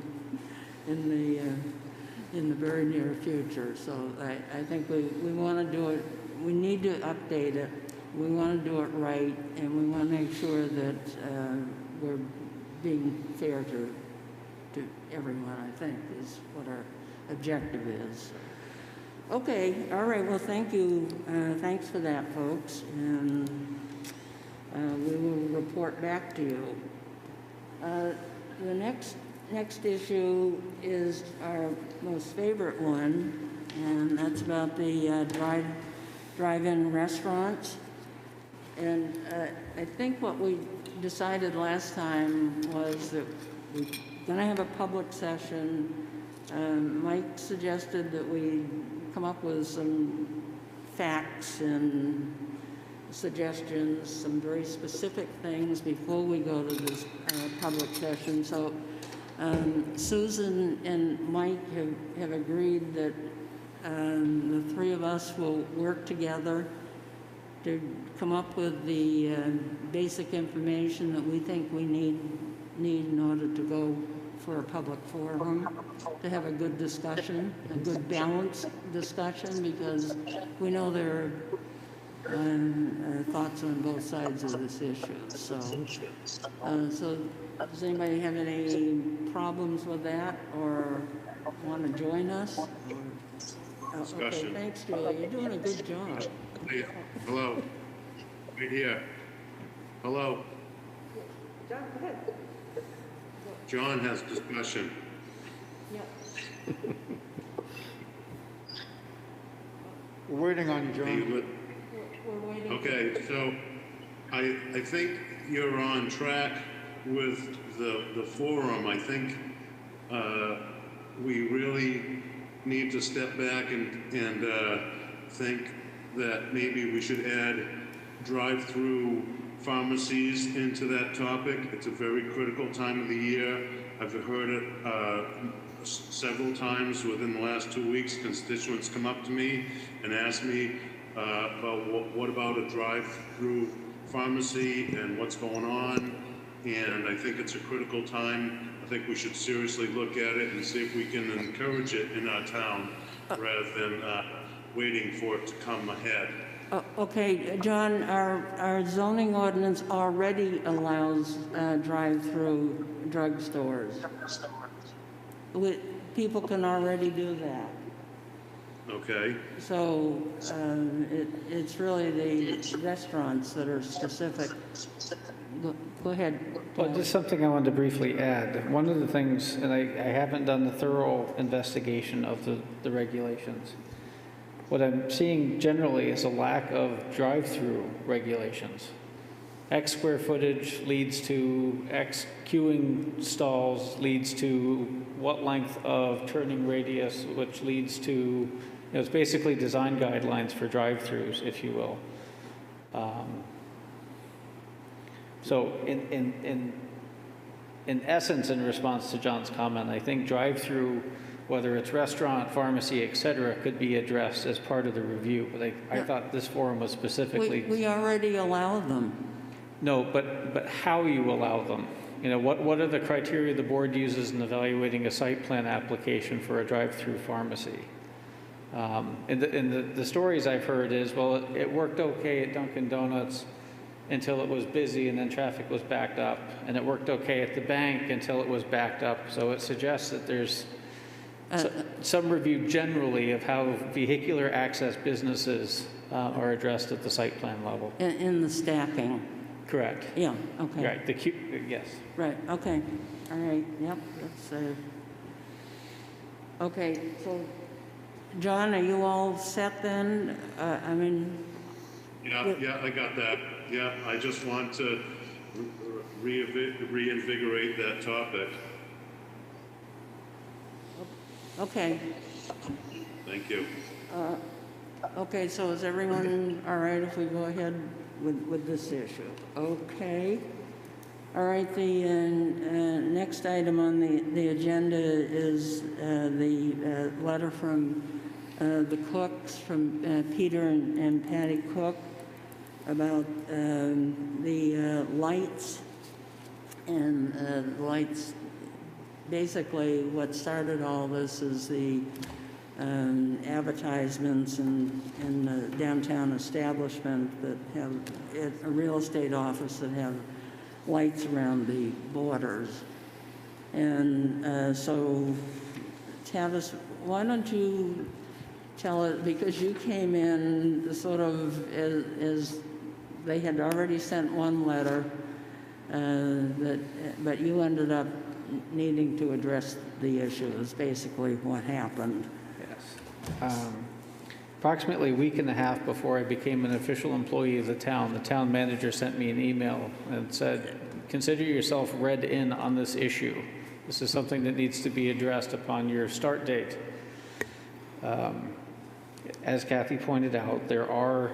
the very near future. So I think we want to do it. We need to update it. We want to do it right, and we want to make sure that we're being fair to everyone, I think, is what our objective is. Okay, all right, well, thank you. Thanks for that, folks, and we will report back to you. The next issue is our most favorite one, and that's about the drive-in restaurants. And I think what we decided last time was that we're going to have a public session. Mike suggested that we come up with some facts and suggestions, some very specific things before we go to this public session. So Susan and Mike have agreed that the three of us will work together to come up with the basic information that we think we need in order to go for a public forum, to have a good discussion, a good balanced discussion, because we know there are thoughts on both sides of this issue. So, so does anybody have any problems with that or want to join us? Okay, thanks, Julie. You're doing a good job. Hey, hello. Right here. Hello. John, go ahead. John has discussion. Yeah. We're waiting on you, John. We're waiting. Okay, so I think you're on track with the forum. I think we really need to step back and think that maybe we should add drive-through pharmacies into that topic. It's a very critical time of the year. I've heard it several times within the last 2 weeks. Constituents come up to me and ask me about what about a drive-through pharmacy and what's going on. And I think it's a critical time. I think we should seriously look at it and see if we can encourage it in our town rather than waiting for it to come ahead. Okay, John, our zoning ordinance already allows drive-through drugstores. People can already do that. Okay. So it's really the restaurants that are specific. Go ahead. Well, just something I wanted to briefly add. One of the things, and I haven't done the thorough investigation of the regulations, what I'm seeing generally is a lack of drive-through regulations. X square footage leads to X queuing stalls, leads to what length of turning radius, which leads to, you know, it's basically design guidelines for drive-throughs, if you will. So in essence, in response to John's comment, I think drive-through, whether it's restaurant, pharmacy, et cetera, could be addressed as part of the review. But I thought this forum was specifically. We already allow them. No, but how you allow them. You know, what are the criteria the board uses in evaluating a site plan application for a drive-through pharmacy? And the stories I've heard is, well, it worked okay at Dunkin' Donuts until it was busy and then traffic was backed up, and it worked okay at the bank until it was backed up. So it suggests that there's some review generally of how vehicular access businesses are addressed at the site plan level. In the stacking. Correct. Yeah, okay. Right, yes. Right, okay. All right, yep, that's, okay, so, John, are you all set then? I mean... Yeah, I got that. Yeah, I just want to reinvigorate that topic. Okay. Thank you. Okay, so is everyone all right if we go ahead with this issue? Okay. All right, the next item on the agenda is the letter from the Cooks, from Peter and Patty Cook, about the lights. And lights, basically what started all this is the advertisements in the downtown establishment that have a real estate office that have lights around the borders. And so, Tavis, why don't you tell it, because you came in sort of as they had already sent one letter, but you ended up needing to address the issue, is basically what happened. Yes. Approximately a week and a half before I became an official employee of the town manager sent me an email and said, consider yourself read in on this issue. This is something that needs to be addressed upon your start date. As Kathy pointed out, there are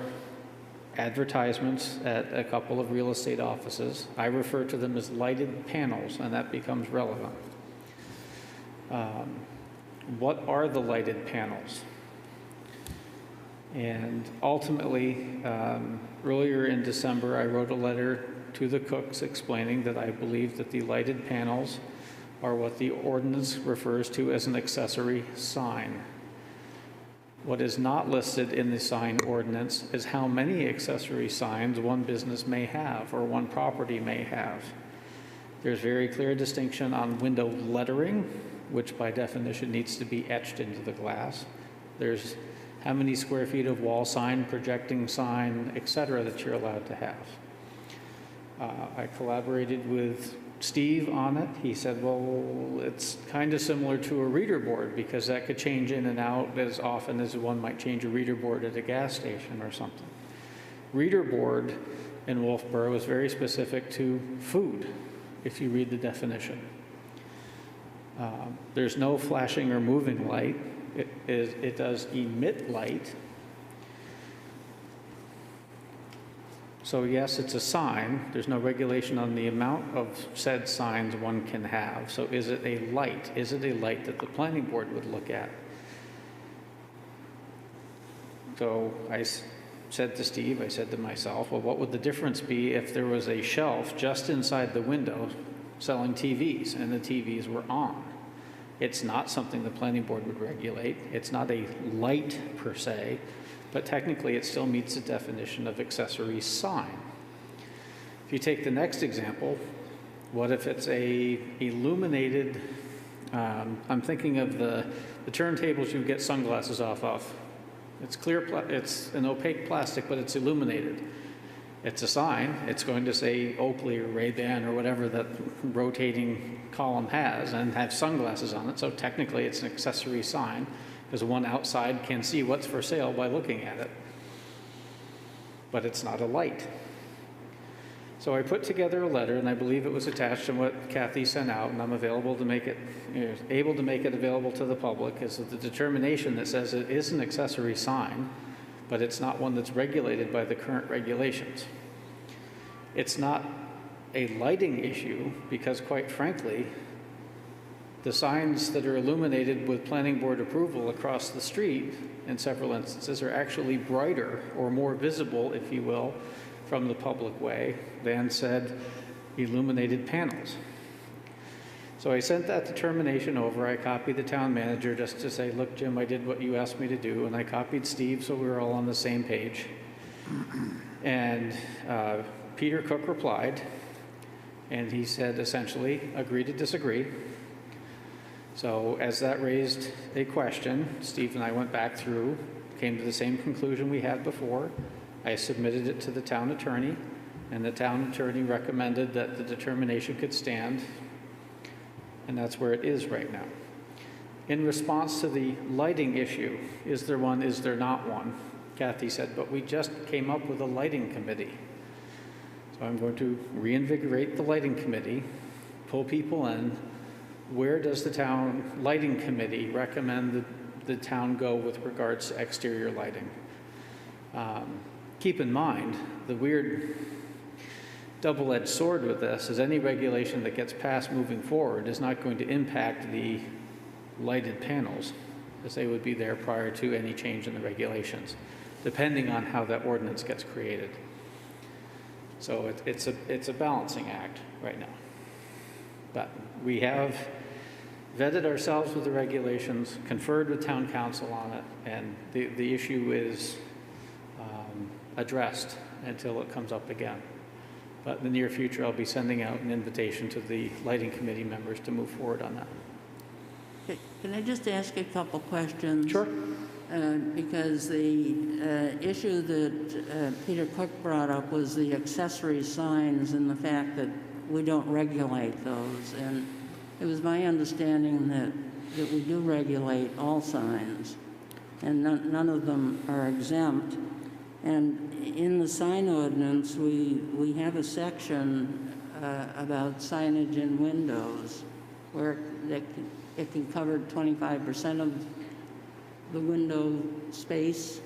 advertisements at a couple of real estate offices. I refer to them as lighted panels, and that becomes relevant. What are the lighted panels? And ultimately, earlier in December, I wrote a letter to the Cooks explaining that I believe that the lighted panels are what the ordinance refers to as an accessory sign. What is not listed in the sign ordinance is how many accessory signs one business may have or one property may have. There's very clear distinction on window lettering, which by definition needs to be etched into the glass. There's how many square feet of wall sign, projecting sign, et cetera, that you're allowed to have. I collaborated with Steve on it. He said, well, it's kind of similar to a reader board because that could change in and out as often as one might change a reader board at a gas station or something. Reader board in Wolfeboro is very specific to food, if you read the definition. There's no flashing or moving light. It does emit light. So yes, it's a sign. There's no regulation on the amount of said signs one can have. So is it a light? Is it a light that the planning board would look at? So I said to Steve, I said to myself, well, what would the difference be if there was a shelf just inside the window selling TVs and the TVs were on? It's not something the planning board would regulate. It's not a light per se, but technically it still meets the definition of accessory sign. If you take the next example, what if it's a illuminated, I'm thinking of the turntables you get sunglasses off of. It's clear, it's an opaque plastic, but it's illuminated. It's a sign. It's going to say Oakley or Ray-Ban or whatever that rotating column has and have sunglasses on it. So technically it's an accessory sign because one outside can see what's for sale by looking at it. But it's not a light. So I put together a letter, and I believe it was attached to what Kathy sent out, and I'm available to make it, able to make it available to the public, is the determination that says it is an accessory sign, but it's not one that's regulated by the current regulations. It's not a lighting issue because, quite frankly, the signs that are illuminated with planning board approval across the street in several instances are actually brighter or more visible, if you will, from the public way than said illuminated panels. So I sent that determination over. I copied the town manager just to say, look, Jim, I did what you asked me to do. And I copied Steve so we were all on the same page. And Peter Cook replied, and he said essentially, agree to disagree. So as that raised a question, Steve and I went back through, came to the same conclusion we had before. I submitted it to the town attorney, and the town attorney recommended that the determination could stand, and that's where it is right now. In response to the lighting issue, is there one, is there not one? Kathy said, but we just came up with a lighting committee. So I'm going to reinvigorate the lighting committee, pull people in. Where does the town lighting committee recommend the town go with regards to exterior lighting? Keep in mind, the weird double-edged sword with this is any regulation that gets passed moving forward is not going to impact the lighted panels, as they would be there prior to any change in the regulations, depending on how that ordinance gets created. So it's a balancing act right now. But we have vetted ourselves with the regulations, conferred with town council on it, and the issue is addressed until it comes up again. But in the near future, I'll be sending out an invitation to the lighting committee members to move forward on that. Okay, can I just ask a couple questions? Sure. Because the issue that Peter Cook brought up was the accessory signs and the fact that we don't regulate those. And it was my understanding that we do regulate all signs, and none of them are exempt. And in the sign ordinance, we have a section about signage in windows where it can cover 25% of the window space.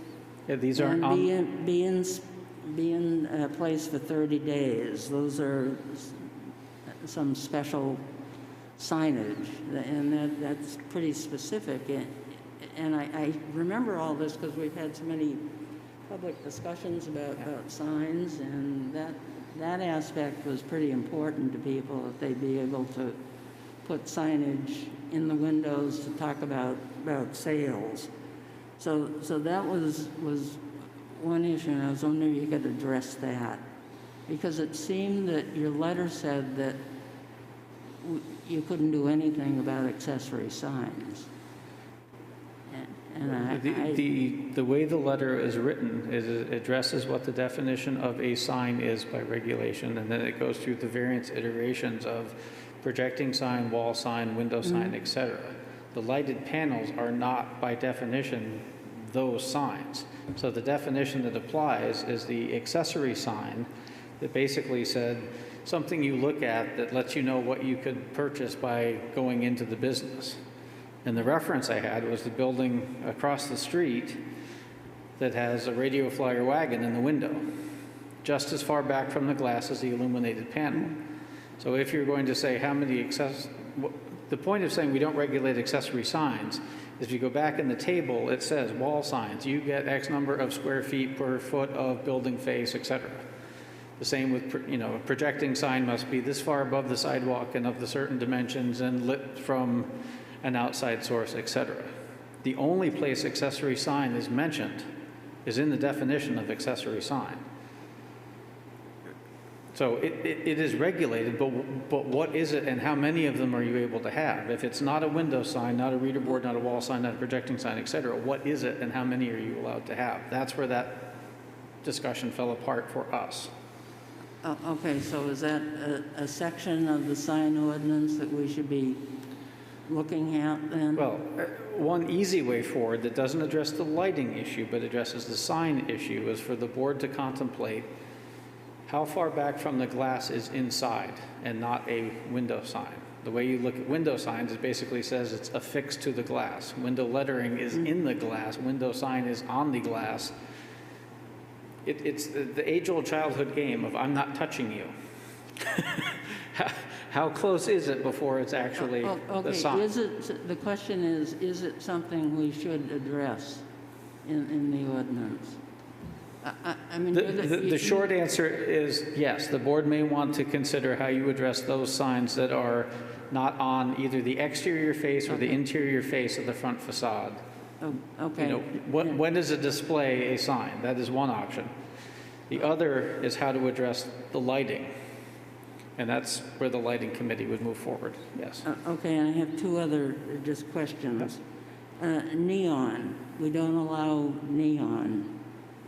Yeah, these aren't and be in place for 30 days. Those are some special signage, and that's pretty specific. And I remember all this because we've had so many public discussions about signs, and that aspect was pretty important to people, that they'd be able to put signage in the windows to talk about sales. So that was one issue, and I was wondering if you could address that, because it seemed that your letter said that you couldn't do anything about accessory signs. And the way the letter is written is it addresses what the definition of a sign is by regulation, and then it goes through the various iterations of projecting sign, wall sign, window sign, etc. The lighted panels are not, by definition, those signs. So the definition that applies is the accessory sign that basically said something you look at that lets you know what you could purchase by going into the business. And the reference I had was the building across the street that has a radio flyer wagon in the window, just as far back from the glass as the illuminated panel. So if you're going to say how many the point of saying we don't regulate accessory signs is if you go back in the table, it says wall signs, you get X number of square feet per foot of building face, etc. The same with, a projecting sign must be this far above the sidewalk and of the certain dimensions and lit from an outside source, etc. The only place accessory sign is mentioned is in the definition of accessory sign. So it is regulated, but what is it and how many of them are you able to have? If it's not a window sign, not a reader board, not a wall sign, not a projecting sign, etc., what is it and how many are you allowed to have? That's where that discussion fell apart for us. Okay, so is that a section of the sign ordinance that we should be looking at then? Well, one easy way forward that doesn't address the lighting issue but addresses the sign issue is for the board to contemplate how far back from the glass is inside and not a window sign. The way you look at window signs, it basically says it's affixed to the glass. Window lettering is in the glass. Window sign is on the glass. It's the age-old childhood game of I'm not touching you. How close is it before it's actually the Okay, sign? the question is it something we should address in the ordinance? I mean... The short answer is yes. The board may want to consider how you address those signs that are not on either the exterior face or the interior face of the front facade. Oh, okay. When does it display a sign? That is one option. The other is how to address the lighting. And that's where the lighting committee would move forward, yes. Okay, I have two other just questions. Neon, we don't allow neon,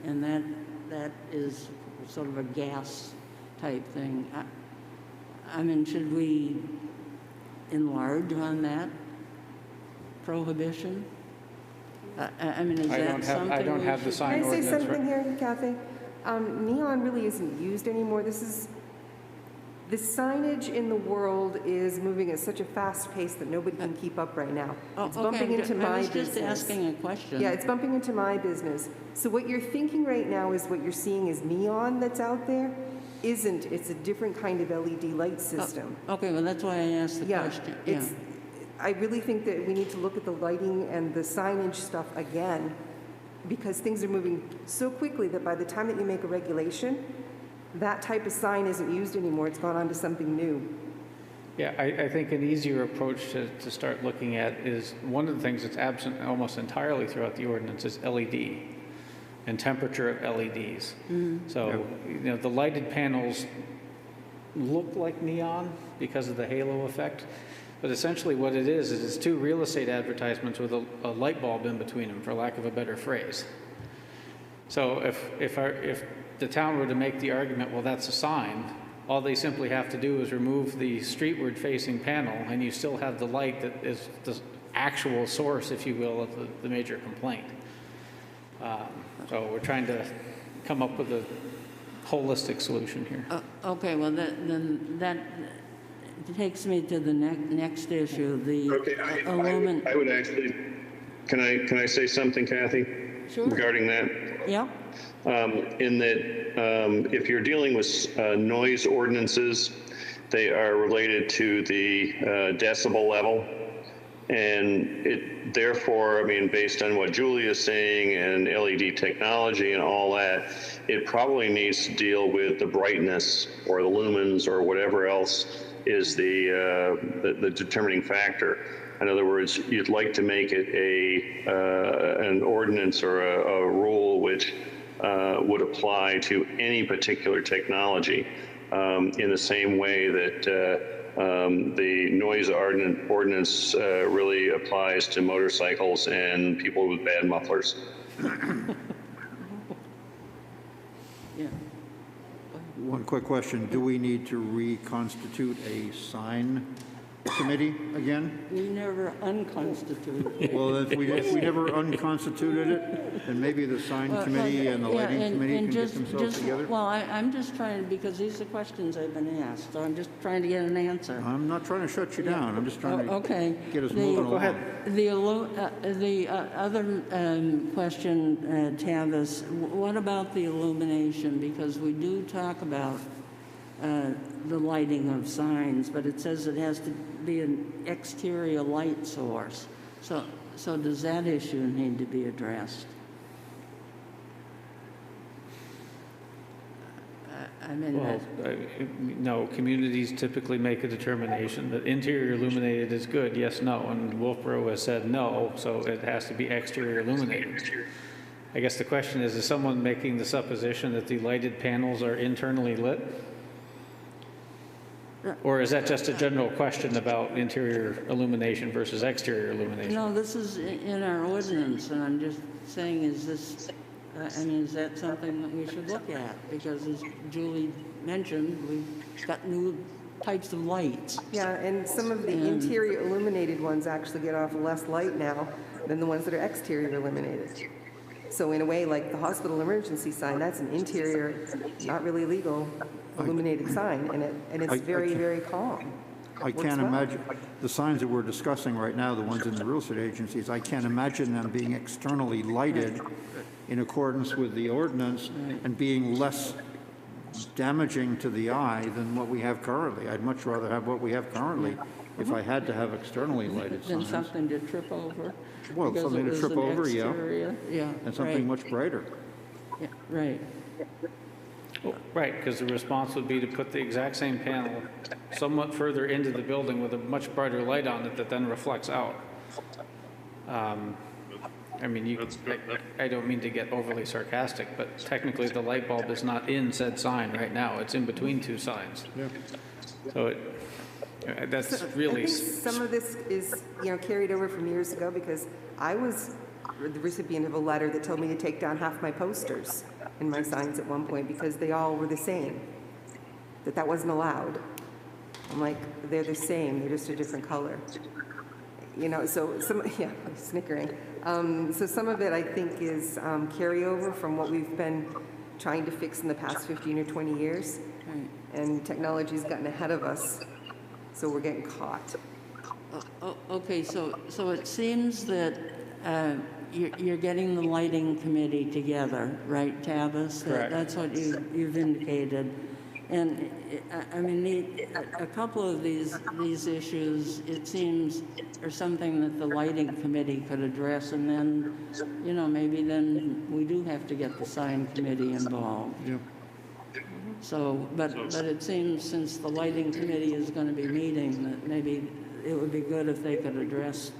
and that is sort of a gas type thing. I mean, should we enlarge on that prohibition? I mean, is that something I don't have the should- sign Can I say ordinance. something here, Kathy? Neon really isn't used anymore. The signage in the world is moving at such a fast pace that nobody can keep up right now. Oh, It's bumping into my I was business. just asking a question. Yeah, it's bumping into my business. So what you're thinking right now is what you're seeing is neon that's out there. Isn't. It's a different kind of LED light system. Okay, well, that's why I asked the Yeah, question. I really think that we need to look at the lighting and the signage stuff again, because things are moving so quickly that by the time that you make a regulation, that type of sign isn't used anymore. It's gone on to something new. Yeah, I think an easier approach to start looking at is one of the things that's absent almost entirely throughout the ordinance is LED and temperature of LEDs. So, the lighted panels look like neon because of the halo effect, but essentially what it is it's two real estate advertisements with a light bulb in between them, for lack of a better phrase. So if the town were to make the argument, well, that's a sign, all they simply have to do is remove the streetward facing panel and you still have the light that is the actual source, if you will, of the major complaint. So we're trying to come up with a holistic solution here. Okay, well, then that takes me to the next issue, the Okay, I would actually, can I say something, Kathy? Sure. Regarding that? Yeah, In that if you're dealing with noise ordinances, they are related to the decibel level. And it therefore, I mean, based on what Julie is saying and LED technology and all that, it probably needs to deal with the brightness or the lumens or whatever else is the determining factor. In other words, you'd like to make it an ordinance or a rule which would apply to any particular technology in the same way that the noise ordinance really applies to motorcycles and people with bad mufflers. yeah. One quick question. Do we need to reconstitute a sign committee again? We never unconstituted. Well, if we never unconstituted it, then maybe the sign committee and the Yeah, lighting committee can get just- themselves together? Well, I'm just trying, because these are questions I've been asked, so I'm just trying to get an answer. I'm not trying to shut you down. I'm just trying to Okay. get us The- moving Go along. ahead. The other question, Tavis, what about the illumination? Because we do talk about the lighting of signs, but it says it has to be an exterior light source. So does that issue need to be addressed? I mean, Well, no, communities typically make a determination that interior illuminated is good, yes, no, and Wolfeboro has said no, so it has to be exterior illuminated. I guess the question is someone making the supposition that the lighted panels are internally lit? Or is that just a general question about interior illumination versus exterior illumination? no, this is in our ordinance, and I'm just saying, is this, I mean, is that something that we should look at? Because as Julie mentioned, we've got new types of lights. Yeah, and some of the interior illuminated ones actually get off less light now than the ones that are exterior illuminated. So in a way, like the hospital emergency sign, that's an interior, not really legal, illuminated sign, and it's very, very calm. I Works can't well. imagine, the signs that we're discussing right now, the ones in the real estate agencies, I can't imagine them being externally lighted in accordance with the ordinance and being less damaging to the eye than what we have currently. I'd much rather have what we have currently if I had to have externally lighted Then signs. something to trip over. Well, because something it to was trip an over, yeah. exterior. Yeah. And something right. much brighter. Yeah, right. Right, because the response would be to put the exact same panel somewhat further into the building with a much brighter light on it that then reflects out. I mean, That's good. I don't mean to get overly sarcastic, but technically the light bulb is not in said sign right now. It's in between two signs. So that's really, I think some of this is, carried over from years ago, because I was the recipient of a letter that told me to take down half my posters in my signs at one point because they all were the same, that wasn't allowed. I'm like, they're the same, they're just a different color. So some, yeah, I'm snickering. So some of it, I think, is carryover from what we've been trying to fix in the past 15 or 20 years. Right. And technology's gotten ahead of us, so we're getting caught. Okay, so it seems that you're getting the lighting committee together, right, Tavis? Correct. That's what you've indicated. And I mean, a couple of these issues, it seems, are something that the lighting committee could address, and then, maybe then we do have to get the sign committee involved. Yeah. So, but it seems since the lighting committee is going to be meeting, that maybe it would be good if they could address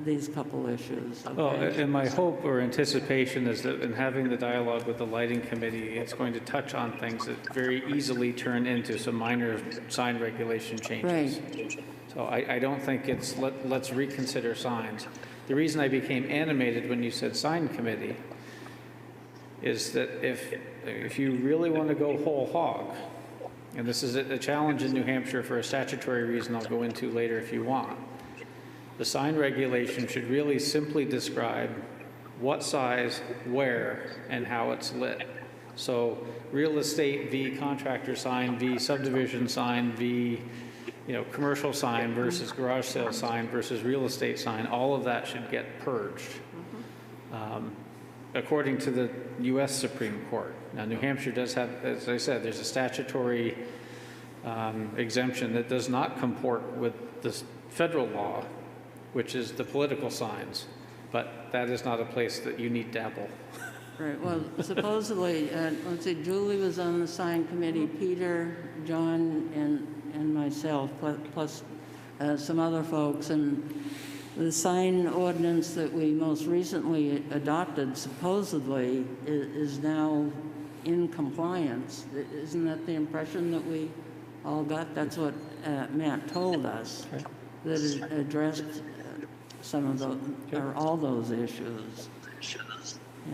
these couple issues. Okay? well, and my hope or anticipation is that in having the dialogue with the lighting committee, it's going to touch on things that very easily turn into some minor sign regulation changes. Right. So I don't think it's, let's reconsider signs. The reason I became animated when you said sign committee is that if you really want to go whole hog, and this is a challenge in New Hampshire for a statutory reason I'll go into later if you want, the sign regulation should really simply describe what size, where, and how it's lit. So real estate v. contractor sign v. subdivision sign v. commercial sign versus garage sale sign versus real estate sign, all of that should get purged. According to the U.S. Supreme Court. Now, New Hampshire does have, as I said, there's a statutory exemption that does not comport with the federal law, which is the political signs, but that is not a place that you need dabble. Right, well, supposedly, let's see, Julie was on the sign committee, Peter, John, and myself, plus some other folks, and the sign ordinance that we most recently adopted supposedly is now in compliance. Isn't that the impression that we all got? That's what Matt told us, Okay. that it addressed some of those, or all those issues.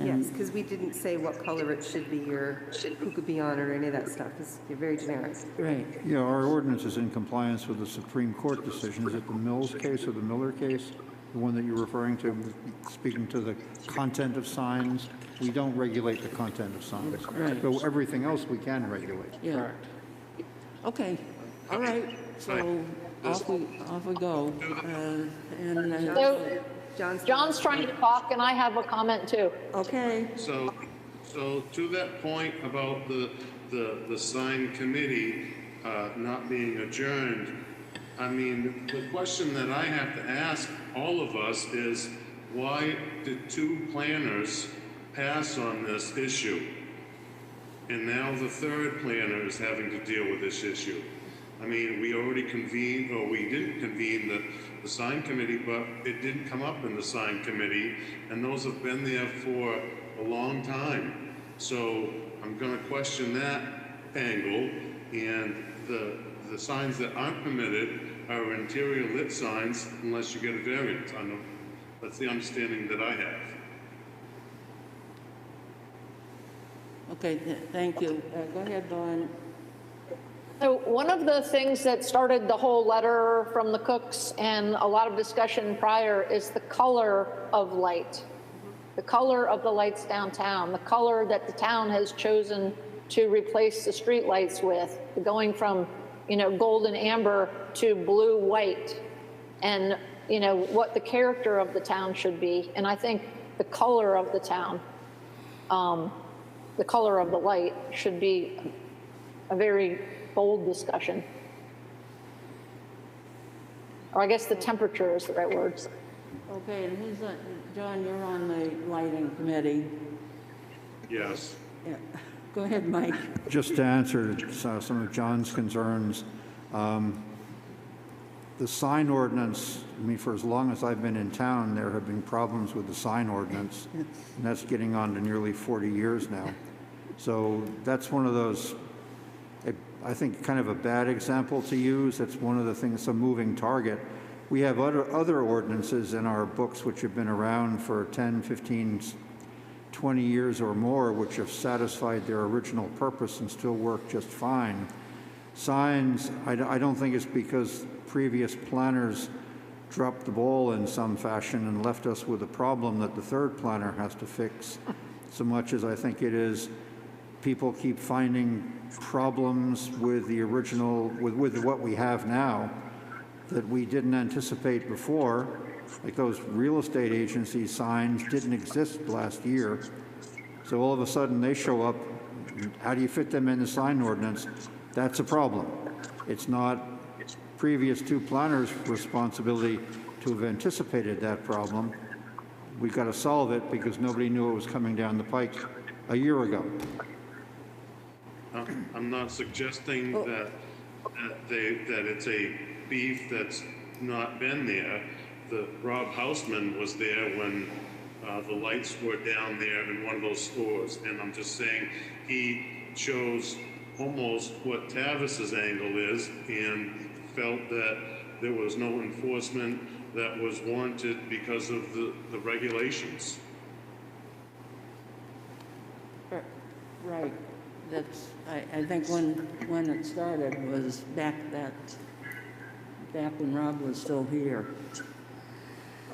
Yes, because we didn't say what color it should be or who could be on it or any of that stuff. It's very generic. Right. Yeah, our ordinance is in compliance with the Supreme Court decision. Is it the Mills case or the Miller case? The one that you're referring to, speaking to the content of signs? We don't regulate the content of signs. Right. So everything else we can regulate. Yeah. Correct. Okay, all right, so off we go. So John's trying to talk, and I have a comment too. Okay, So to that point about the sign committee not being adjourned, I mean, the question that I have to ask all of us is, why did two planners pass on this issue? And now the third planner is having to deal with this issue. I mean, we already convened, or we didn't convene the sign committee, but it didn't come up in the sign committee, and those have been there for a long time. So I'm gonna question that angle, and the signs that aren't permitted are interior lit signs unless you get a variance on them. That's the understanding that I have. okay, thank you. Go ahead, Dawn. So one of the things that started the whole letter from the Cooks and a lot of discussion prior is the color of light, the color of the lights downtown, the color that the town has chosen to replace the street lights with, going from, golden amber to blue white, and, what the character of the town should be. And I think the color of the town the color of the light should be a very bold discussion. Or I guess the temperature is the right word. Okay, and who's, John, you're on the lighting committee. Yes. Yeah. Go ahead, Mike. Just to answer some of John's concerns, the sign ordinance, I mean, for as long as I've been in town, there have been problems with the sign ordinance, and that's getting on to nearly 40 years now. So that's one of those, I think, kind of a bad example to use. That's one of the things, a moving target. We have other ordinances in our books which have been around for 10, 15, 20 years or more, which have satisfied their original purpose and still work just fine. Signs, I don't think it's because previous planners dropped the ball in some fashion and left us with a problem that the third planner has to fix, so much as I think it is people keep finding problems with the original, with what we have now that we didn't anticipate before. Like those real estate agency signs didn't exist last year. So all of a sudden they show up. How do you fit them in the sign ordinance? That's a problem. It's not previous two planners' responsibility to have anticipated that problem. We've got to solve it because nobody knew it was coming down the pike a year ago. I'm not suggesting that it's a beef that's not been there. Rob Hausman was there when the lights were down there in one of those stores, and I'm just saying he chose almost what Tavis's angle is and felt that there was no enforcement that was warranted because of the regulations. Right. That's, I think when it started was back when Rob was still here.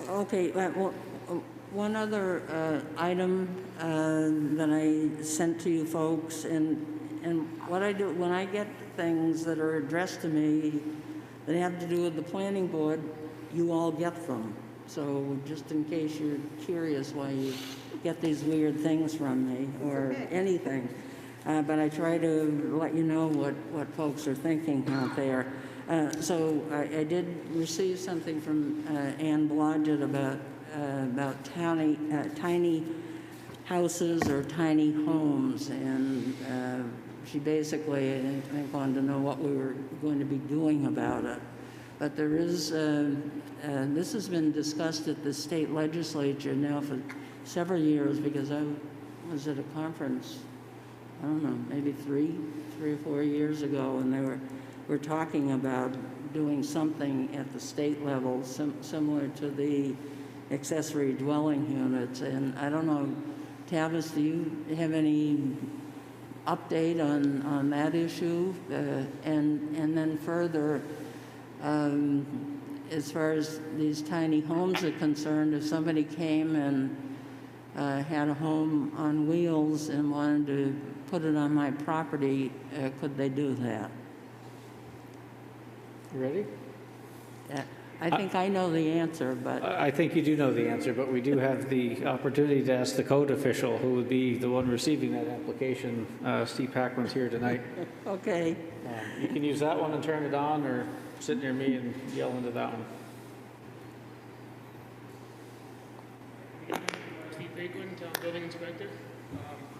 Okay, well, one other item that I sent to you folks, and what I do when I get things that are addressed to me that have to do with the planning board, you all get them. So just in case you're curious why you get these weird things from me or anything. But I try to let you know what folks are thinking out there. So I did receive something from Ann Blodgett about tiny houses or tiny homes, and she basically, I think, wanted to know what we were going to be doing about it. But there is, this has been discussed at the state legislature now for several years, because I was at a conference, I don't know, maybe three or 4 years ago, and they were talking about doing something at the state level similar to the accessory dwelling units. And I don't know, Tavis, do you have any update on that issue? And then further, as far as these tiny homes are concerned, if somebody came and had a home on wheels and wanted to put it on my property, could they do that? You ready? I think I know the answer, but... I think you do know the answer, but we do have the opportunity to ask the code official, who would be the one receiving that application. Steve Packman's here tonight. Okay. You can use that one and turn it on, or sit near me and yell into that one. Steve Paquin, Town Building Inspector.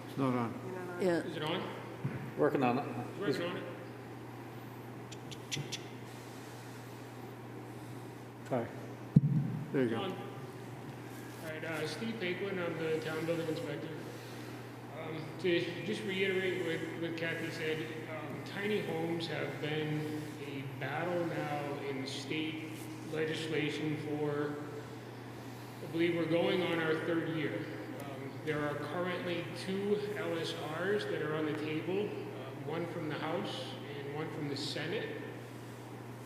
It's not on. Yeah. Is it on? Working on it. Working on it. Try. There you go. On. All right, Steve Paquin, I'm the Town Building Inspector. To just reiterate what Kathy said, tiny homes have been a battle now in state legislation for, I believe we're going on our third year. There are currently 2 LSRs that are on the table, one from the House and one from the Senate,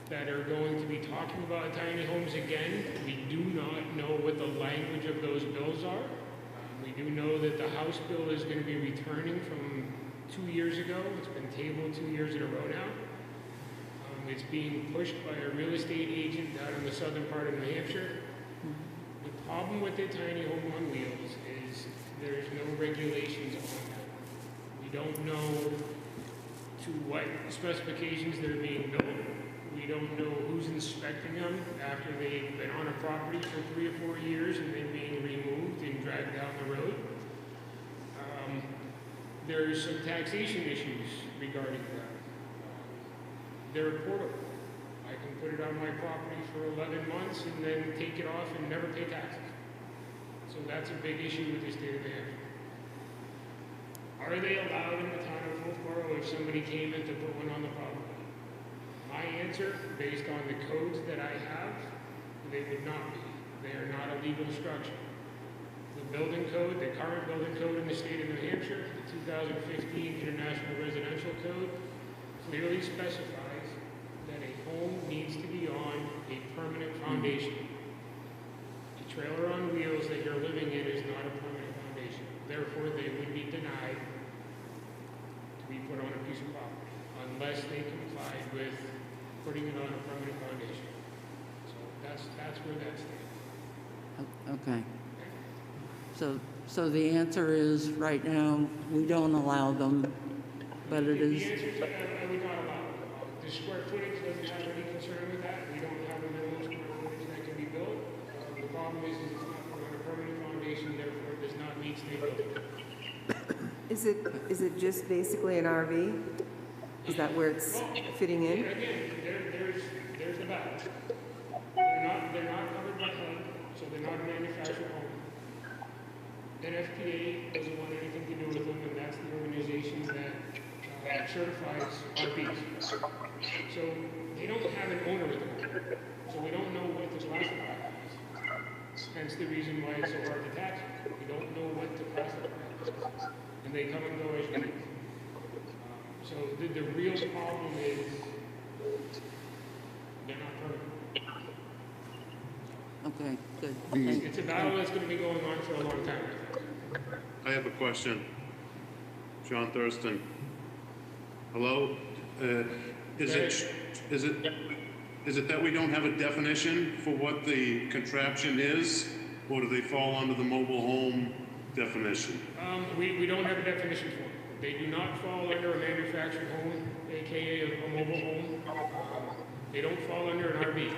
that are going to be talking about tiny homes again. We do not know what the language of those bills are. We do know that the House bill is going to be returning from 2 years ago. It's been tabled 2 years in a row now. It's being pushed by a real estate agent down in the southern part of New Hampshire. The problem with the tiny home on wheels is there's no regulations on that. don't know to what specifications they're being built. We don't know who's inspecting them after they've been on a property for 3 or 4 years and then being removed and dragged down the road. There's some taxation issues regarding that. They're portable. I can put it on my property for 11 months and then take it off and never pay taxes. So that's a big issue with the state of New Hampshire. Are they allowed in the town of Wolfeboro if somebody came in to put one on the property? My answer, based on the codes that I have, they would not be. They are not a legal structure. The building code, the current building code in the state of New Hampshire, the 2015 International Residential Code, clearly specifies that a home needs to be on a permanent foundation. A trailer on wheels that you're living in is not a permanent foundation. Therefore, they would be denied to be put on a piece of property unless they complied with putting it on a permanent foundation. So that's where that stands. Okay. So the answer is, right now, we don't allow them, but it The is, answer is I would not allow it. The square footage doesn't have any concern with that. We don't have a minimum square footage that can be built. The problem is it's not put on a permanent foundation, therefore it does not meet state building. Is it just basically an RV? Is that where it's fitting in? Again, there's the balance. They're not covered by HUD, so they're not a manufactured home. NFPA doesn't want anything to do with them, and that's the organization that certifies RVs. So they don't have an owner with them. So we don't know what to classify as. Hence the reason why it's so hard to tax it. We don't know what to classify as. And they come and go as you need. So the real problem is they're not permanent. okay, good. It's a battle that's going to be going on for a long time, I think. I have a question. John Thurston. Hello? Is it that we don't have a definition for what the contraption is, or do they fall under the mobile home definition? We don't have a definition for them. They do not fall under a manufactured home, aka a mobile home. They don't fall under an RV.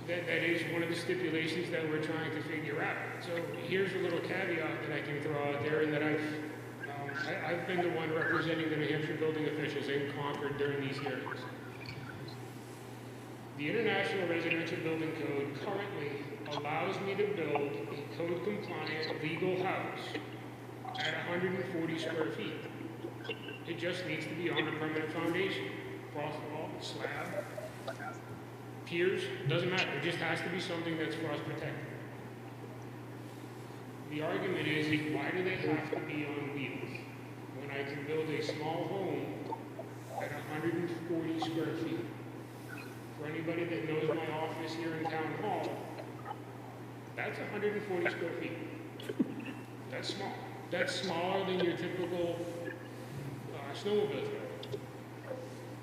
That is one of the stipulations that we're trying to figure out. So here's a little caveat that I can throw out there, and that I've been the one representing the New Hampshire building officials in Concord during these hearings. The International Residential Building Code currently allows me to build a code-compliant legal house at 140 square feet. It just needs to be on a permanent foundation. Frost wall, slab, piers, doesn't matter. It just has to be something that's frost protected. The argument is, why do they have to be on wheels when I can build a small home at 140 square feet? For anybody that knows my office here in Town Hall, that's 140 square feet. That's small. That's smaller than your typical snowmobile trailer.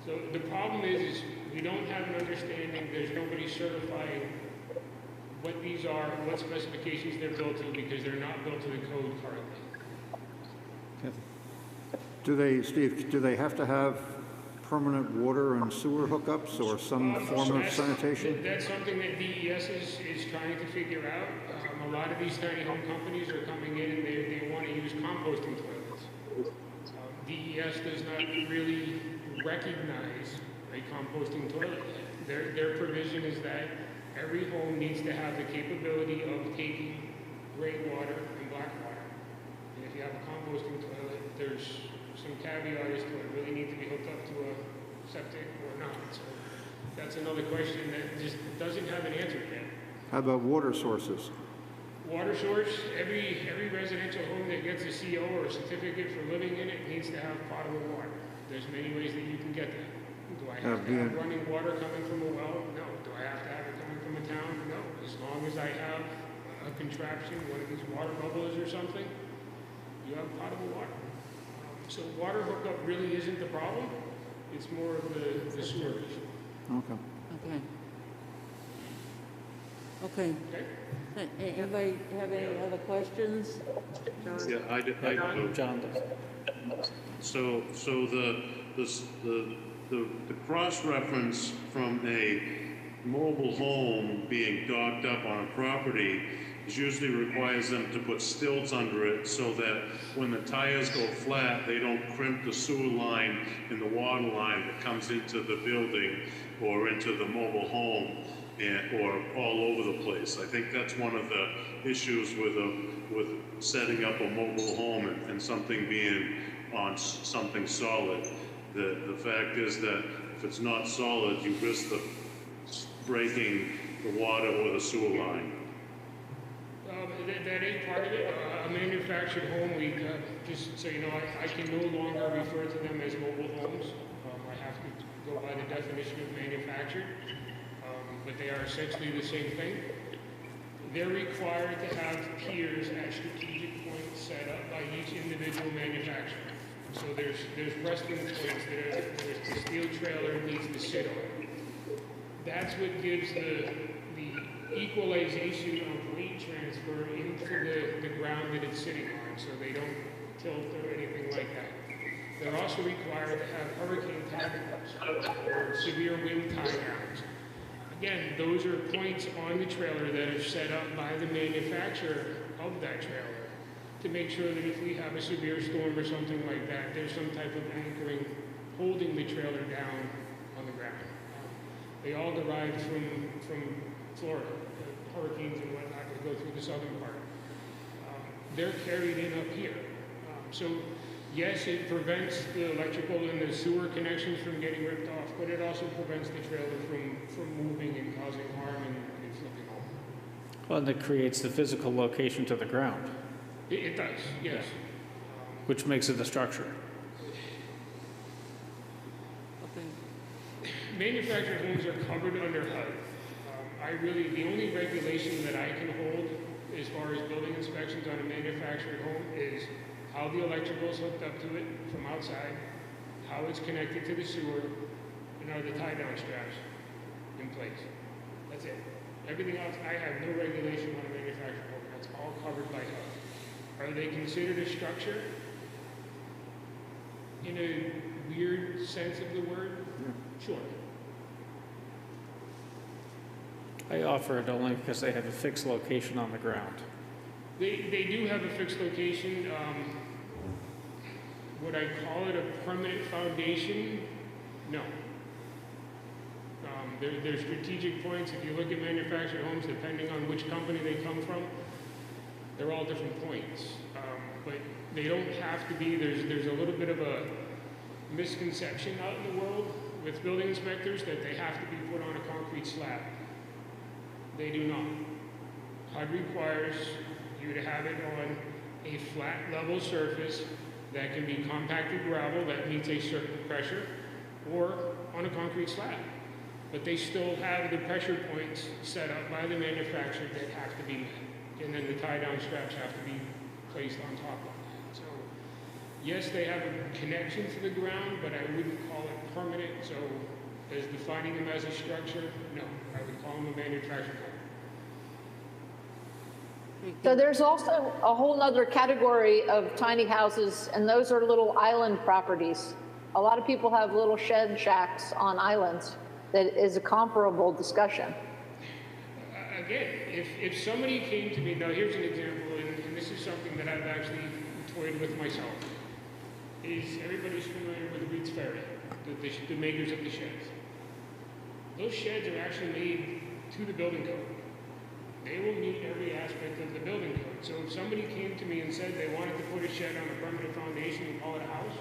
So the problem is we don't have an understanding. There's nobody certifying what these are, what specifications they're built to, because they're not built to the code currently. Do they, Steve, do they have to have permanent water and sewer hookups or some form of sanitation? That's something that DES is trying to figure out. A lot of these tiny home companies are coming in and they want to use composting toilets. DES does not really recognize a composting toilet. Their provision is that every home needs to have the capability of taking gray water and black water. And if you have a composting toilet, there's some caveat as to it really need to be hooked up to a septic or not. So that's another question that just doesn't have an answer yet. How about water sources? Water source, every residential home that gets a CO or a certificate for living in it needs to have potable water. There's many ways that you can get that. Do I have to have running water coming from a well? No. Do I have to have it coming from a town? No. As long as I have a contraption, one of these water bubblers or something, you have potable water. So water hookup really isn't the problem. It's more of the sewer issue. Okay. Okay. Okay. Anybody have any other questions? Yeah, I do. John does. So the cross-reference from a mobile home being docked up on a property usually requires them to put stilts under it so that when the tires go flat, they don't crimp the sewer line and the water line that comes into the building or into the mobile home or all over the place. I think that's one of the issues with setting up a mobile home and something being on something solid. The fact is that if it's not solid, you risk the breaking the water or the sewer line. That is part of it. A manufactured home, we just so you know, I can no longer refer to them as mobile homes. I have to go by the definition of manufactured, but they are essentially the same thing. They're required to have piers at strategic points set up by each individual manufacturer. So there's resting points that the steel trailer needs to sit on. That's what gives the equalization of weight transfer into the ground that it's sitting on, so they don't tilt or anything like that. They're also required to have hurricane tie-downs or severe wind tie-downs. Again, those are points on the trailer that are set up by the manufacturer of that trailer to make sure that if we have a severe storm or something like that, there's some type of anchoring holding the trailer down on the ground. They all derived from Florida, hurricanes and whatnot that go through the southern part. They're carried in up here. So yes, it prevents the electrical and the sewer connections from getting ripped off, but it also prevents the trailer from moving and causing harm and flipping over. Well, and it creates the physical location to the ground, It does, yes. which makes it a structure. Manufactured homes are covered under HUD. The only regulation that I can hold as far as building inspections on a manufactured home is how the electrical is hooked up to it from outside, how it's connected to the sewer, and are the tie-down straps in place. That's it. Everything else, I have no regulation on a manufactured home. That's all covered by HUD. Are they considered a structure? In a weird sense of the word? Sure. I offer it only because they have a fixed location on the ground. They do have a fixed location. Would I call it a permanent foundation? No. They're strategic points. If you look at manufactured homes, depending on which company they come from, they're all different points. But they don't have to be. There's a little bit of a misconception out in the world with building inspectors that they have to be put on a concrete slab. They do not. HUD requires you to have it on a flat level surface that can be compacted gravel that meets a certain pressure, or on a concrete slab. But they still have the pressure points set up by the manufacturer that have to be met. And then the tie-down straps have to be placed on top of that. So, yes, they have a connection to the ground, but I wouldn't call it permanent. So, as defining them as a structure, no, I would call them a manufactured home. So there's also a whole other category of tiny houses, and those are little island properties. A lot of people have little shed shacks on islands. That is a comparable discussion. Again, if somebody came to me, now here's an example, and this is something that I've actually toyed with myself, is everybody's familiar with Reed's Ferry, the makers of the sheds. Those sheds are actually made to the building code. They will meet every aspect of the building code. So if somebody came to me and said they wanted to put a shed on a permanent foundation and call it a house,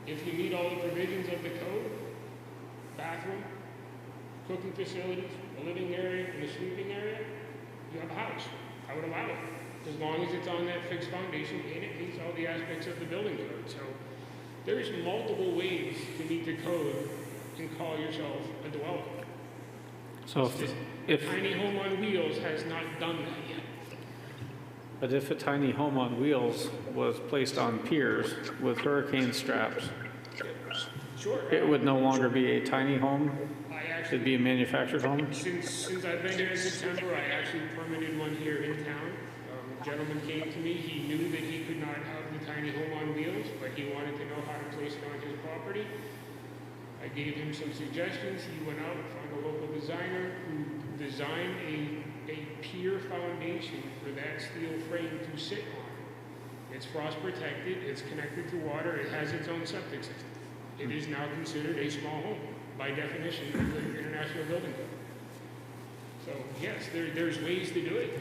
if you meet all the provisions of the code, bathroom, cooking facilities, a living area, and a sleeping area, you have a house. I would allow it, as long as it's on that fixed foundation and it meets all the aspects of the building code. So there's multiple ways to meet the code and call yourself a dwelling. So if Tiny Home on Wheels has not done that yet. But if a tiny home on wheels was placed on piers with hurricane straps, Sure. It would no longer be a tiny home? I It'd actually, be a manufactured home? since I've been here in September, I actually permitted one here in town. A gentleman came to me, he knew that he could not have the tiny home on wheels, but he wanted to know how to place it on his property. I gave him some suggestions, he went out and found a local designer who designed a pier foundation for that steel frame to sit on. It's frost protected, it's connected to water, it has its own septic system. It is now considered a small home, by definition, of the International Building Code. So yes, there's ways to do it,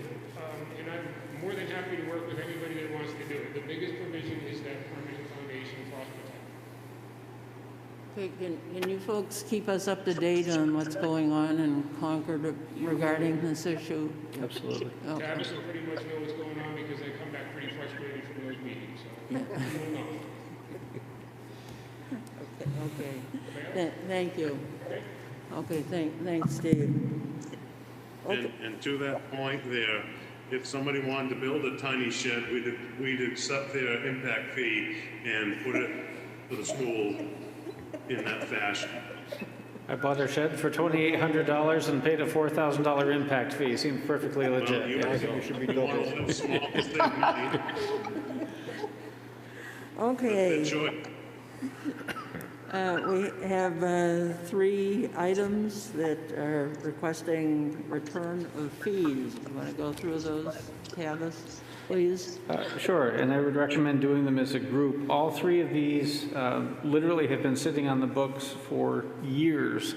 and I'm more than happy to work with anybody that wants to do it. The biggest provision is that permanent foundation frost protected. Okay, can you folks keep us up to date on what's going on in Concord regarding this issue? Absolutely. Okay. Travis will pretty much know what's going on because I come back pretty frustrated from those meetings, so he will know. Okay. Thank you. Okay, thanks, Steve. And to that point there, if somebody wanted to build a tiny shed, we'd accept their impact fee and put it for the school in that fashion. I bought a shed for $2,800 and paid a $4,000 impact fee. Seemed perfectly legit. Well, you Yeah. should be double. Small, save money. Okay. Good choice. We have 3 items that are requesting return of fees. You want to go through those, Tavis, please? Sure, and I would recommend doing them as a group. All 3 of these literally have been sitting on the books for years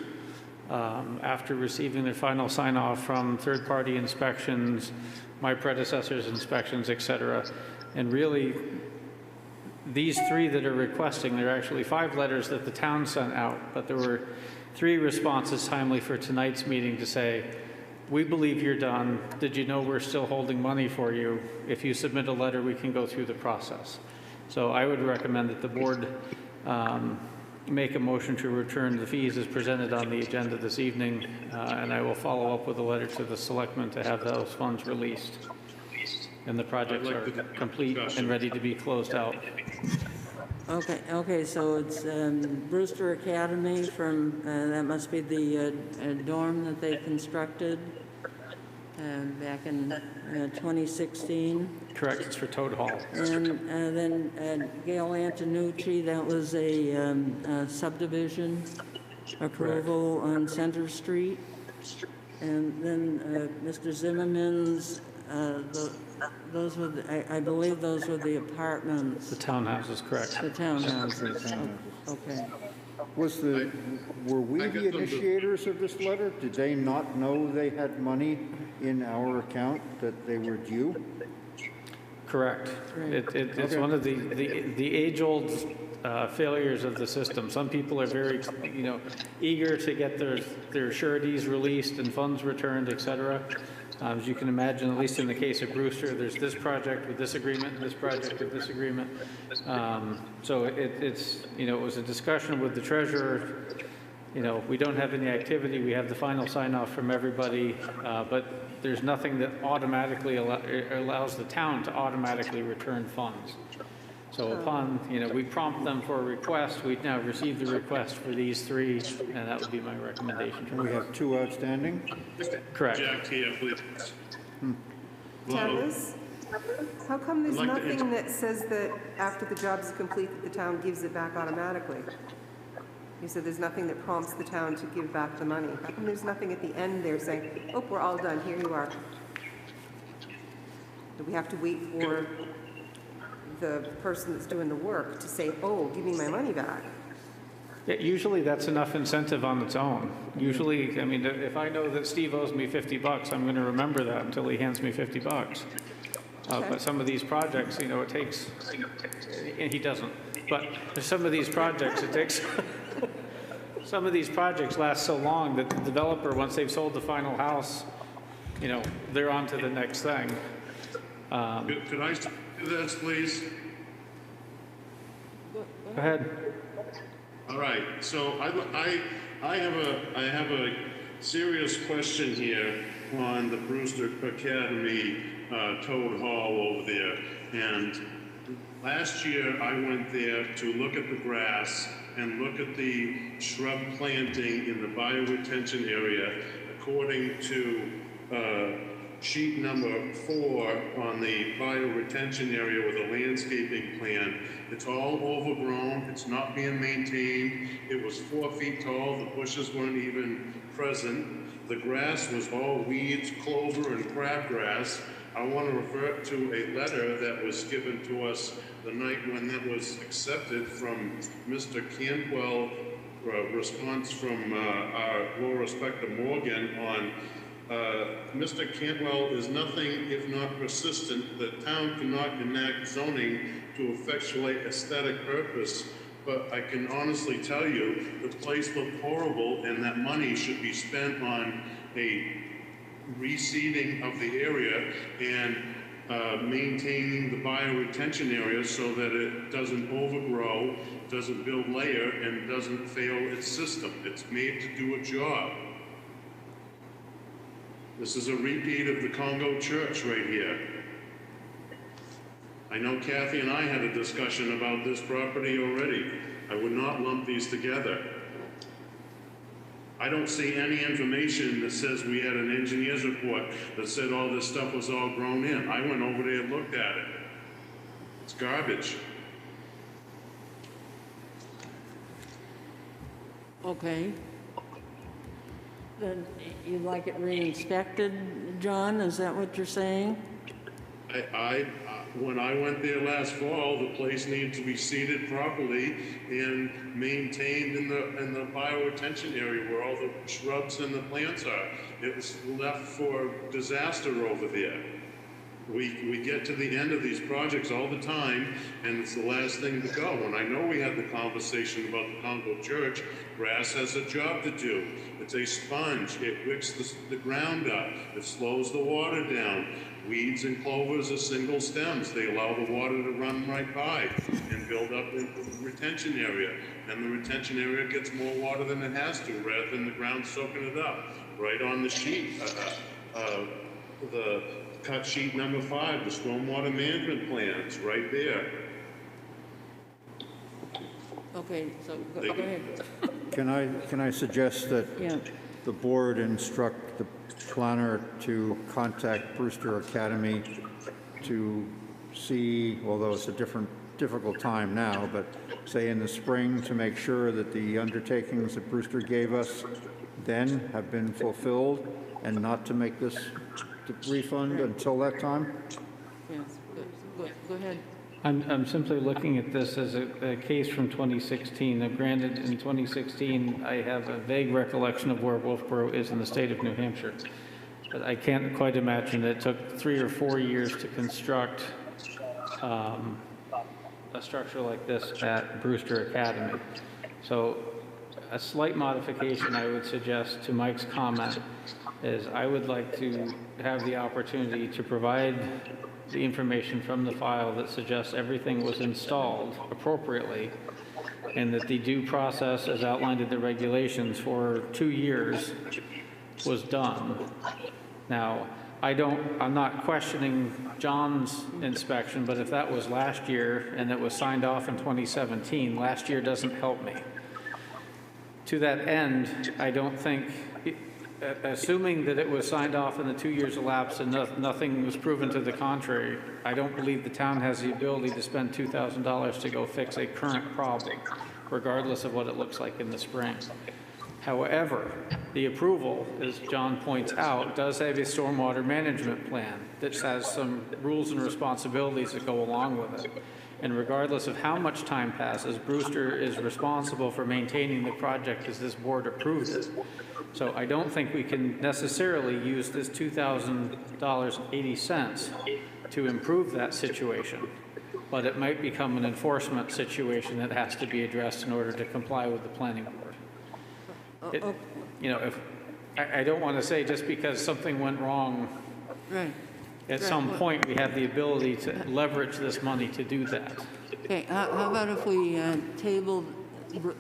after receiving their final sign-off from third-party inspections, my predecessor's inspections, et cetera. And really, these 3 that are requesting, there are actually 5 letters that the town sent out, but there were 3 responses timely for tonight's meeting to say, we believe you're done. Did you know we're still holding money for you? If you submit a letter, we can go through the process. So I would recommend that the board make a motion to return the fees as presented on the agenda this evening, and I will follow up with a letter to the selectmen to have those funds released. And the projects are complete and ready to be closed out. Okay, so it's Brewster Academy from, that must be the dorm that they constructed back in 2016. Correct, it's for Toad Hall. And then Gail Antonucci, that was a subdivision approval on Center Street. And then Mr. Zimmerman's, those were, I believe those were the apartments. The townhouses, correct. The townhouses. Okay. Were we the initiators of this letter? Did they not know they had money in our account that they were due? Correct. It's one of the age-old failures of the system. Some people are very, eager to get their sureties released and funds returned, et cetera. As you can imagine, at least in the case of Brewster, there's this project with this agreement, this project with this agreement. So it's, it was a discussion with the treasurer. We don't have any activity. We have the final sign-off from everybody, but there's nothing that automatically allows the town to automatically return funds. So upon, we prompt them for a request. We've now received the request for these 3, and that would be my recommendation. We have 2 outstanding? Correct. Jack here, please. Tavis, how come there's I'd like to nothing that says that after the job is complete, that the town gives it back automatically? You said there's nothing that prompts the town to give back the money. How come there's nothing at the end there saying, oh, we're all done, here you are? Do we have to wait for the person that's doing the work to say, oh, give me my money back? Yeah, usually that's enough incentive on its own. Usually, if I know that Steve owes me $50, I'm going to remember that until he hands me $50. But some of these projects, it takes, and he doesn't, but some of these projects, it takes, some of these projects last so long that the developer, once they've sold the final house, they're on to the next thing. Could I do this, please? Go ahead. All right, so I have a serious question here on the Brewster Academy Toad Hall over there, and Last year, I went there to look at the grass and look at the shrub planting in the bioretention area according to sheet number 4 on the bioretention area with a landscaping plan. It's all overgrown, it's not being maintained. It was 4 feet tall, the bushes weren't even present. The grass was all weeds, clover, and crabgrass. I want to refer to a letter that was given to us the night when that was accepted from Mr. Cantwell, response from our Laura Spector Morgan on Mr. Cantwell is nothing if not persistent. The town cannot enact zoning to effectuate aesthetic purpose, but I can honestly tell you the place looked horrible and that money should be spent on a reseeding of the area and maintaining the bioretention area so that it doesn't overgrow, doesn't build layer, and doesn't fail its system. It's made to do a job. This is a repeat of the Congo Church right here. I know Kathy and I had a discussion about this property already. I would not lump these together. I don't see any information that says we had an engineer's report that said all this stuff was all grown in. I went over there and looked at it. It's garbage. Okay. Then you'd like it re-inspected, John? Is that what you're saying? When I went there last fall, the place needed to be seeded properly and maintained in the bioretention area where all the shrubs and the plants are. It was left for disaster over there. We get to the end of these projects all the time, and it's the last thing to go. And I know we had the conversation about the Congo Church. Grass has a job to do. It's a sponge. It wicks the ground up. It slows the water down. Weeds and clovers are single stems. They allow the water to run right by and build up in the retention area. And the retention area gets more water than it has to, rather than the ground soaking it up. Right on the sheet, the cut sheet number 5, the stormwater management plans, right there. Okay, so go ahead. Can I suggest that Yeah. the board instruct the planner to contact Brewster Academy to see, although it's a difficult time now, but say in the spring, to make sure that the undertakings that Brewster gave us then have been fulfilled, and not to make this refund until that time? Yes, go ahead. I'm simply looking at this as a case from 2016. Now, granted, in 2016, I have a vague recollection of where Wolfeboro is in the state of New Hampshire. But I can't quite imagine that it took 3 or 4 years to construct a structure like this at Brewster Academy. So a slight modification I would suggest to Mike's comment is I would like to have the opportunity to provide the information from the file that suggests everything was installed appropriately and that the due process as outlined in the regulations for 2 years was done. Now, I'm not questioning John's inspection, but if that was last year and it was signed off in 2017, last year doesn't help me. To that end, I don't think, assuming that it was signed off and the 2 years elapsed and nothing was proven to the contrary, I don't believe the town has the ability to spend $2,000 to go fix a current problem, regardless of what it looks like in the spring. However, the approval, as John points out, does have a stormwater management plan that has some rules and responsibilities that go along with it. And regardless of how much time passes, Brewster is responsible for maintaining the project as this board approved it. So I don't think we can necessarily use this $2,000.80 to improve that situation, but it might become an enforcement situation that has to be addressed in order to comply with the planning board. You know, I don't want to say just because something went wrong, Right. at some point we have the ability to leverage this money to do that. Okay, how about if we table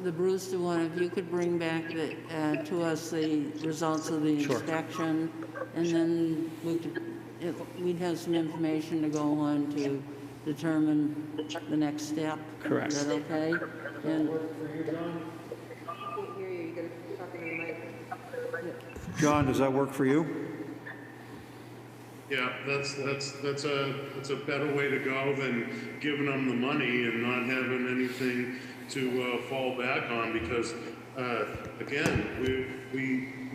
the Brewster one, if you could bring back to us the results of the Sure. inspection, and then we'd have some information to go on to determine the next step? Correct. Is that okay? And Can't hear you, you gotta talk into the mic. John, does that work for you? Yeah, that's a better way to go than giving them the money and not having anything to fall back on, because again,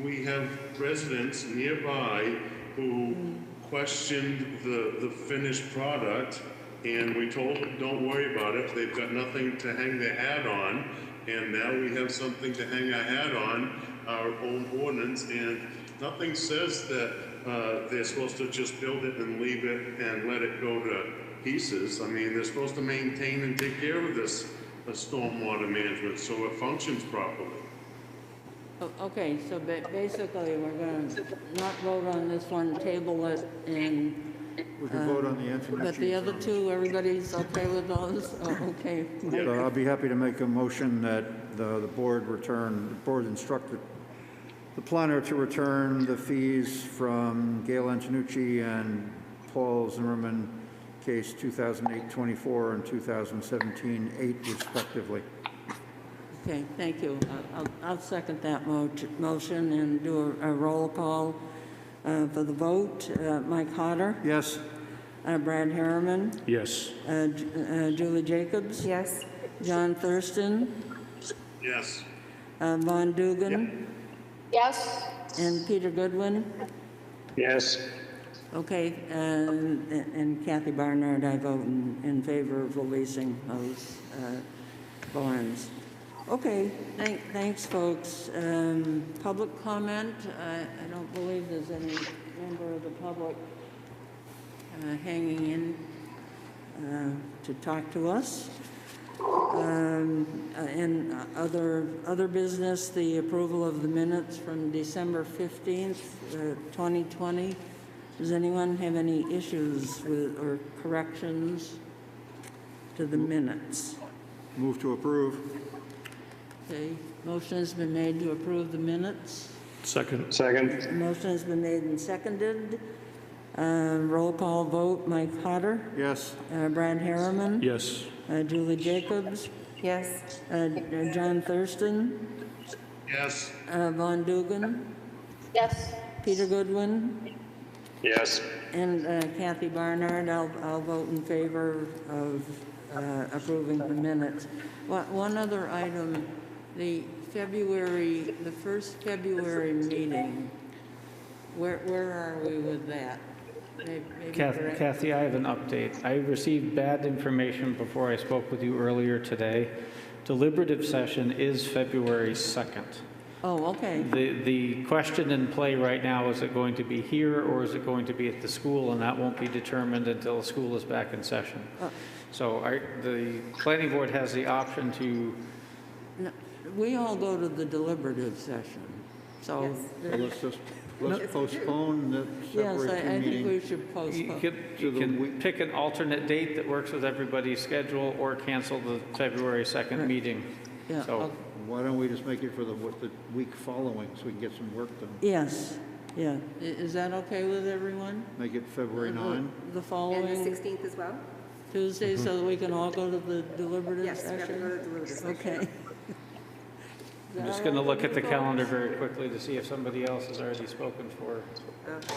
we have residents nearby who questioned the finished product, and we told them, don't worry about it, they've got nothing to hang their hat on, and now we have something to hang our hat on, our own ordinance, and nothing says that they're supposed to just build it and leave it and let it go to pieces. I mean, they're supposed to maintain and take care of this stormwater management so it functions properly. okay, so basically, we're going to not vote on this one, table it, and, We can vote on the answer. but the other two, everybody's okay with those? Oh, okay. So I'll be happy to make a motion that the board instruct the planner to return the fees from Gail Antonucci and Paul Zimmerman, case 2008-24 and 2017-8 respectively. Okay, thank you. I'll second that motion and do a roll call for the vote. Mike Hodder, Yes? Brad Harriman, Yes. Julie Jacobs, Yes? John Thurston, Yes. Von Dugan, Yes? and Peter Goodwin. Yes. Okay, and Kathy Barnard, I vote in favor of releasing those bonds. Okay, thanks, folks. Public comment, I don't believe there's any member of the public hanging in to talk to us. And other business, the approval of the minutes from December 15th, 2020. Does anyone have any issues with or corrections to the minutes? Move to approve. Okay, motion has been made to approve the minutes. Second. Second. Motion has been made and seconded. Roll call vote, Mike Hodder, Yes? Brad Harriman, Yes. Julie Jacobs, Yes? John Thurston, Yes. Von Dugan, Yes? Peter Goodwin, Yes. and Kathy Barnard. I'll vote in favor of approving the minutes. One other item, the first February meeting, where are we with that? Maybe correct- Kathy, I have an update. I received bad information before I spoke with you earlier today. Deliberative session is February 2nd. Oh, okay. The question in play right now, is it going to be here or is it going to be at the school? And that won't be determined until the school is back in session. So the planning board has the option to, No, we all go to the deliberative session, so. Yes. So let's postpone the Yes, February I think 2 we meeting. should you postpone. can pick an alternate date that works with everybody's schedule or cancel the February 2nd Right. meeting. Yeah, So- okay. Why don't we just make it for the week following so we can get some work done? Yes, yeah. Is that okay with everyone? Make it February 9? The And the following 16th as well? Tuesday, so that we can all go to the deliberative Yes, we have to go to session? the deliberative session. Okay. I'm just going to look at the calendar very quickly to see if somebody else has already spoken for. Okay.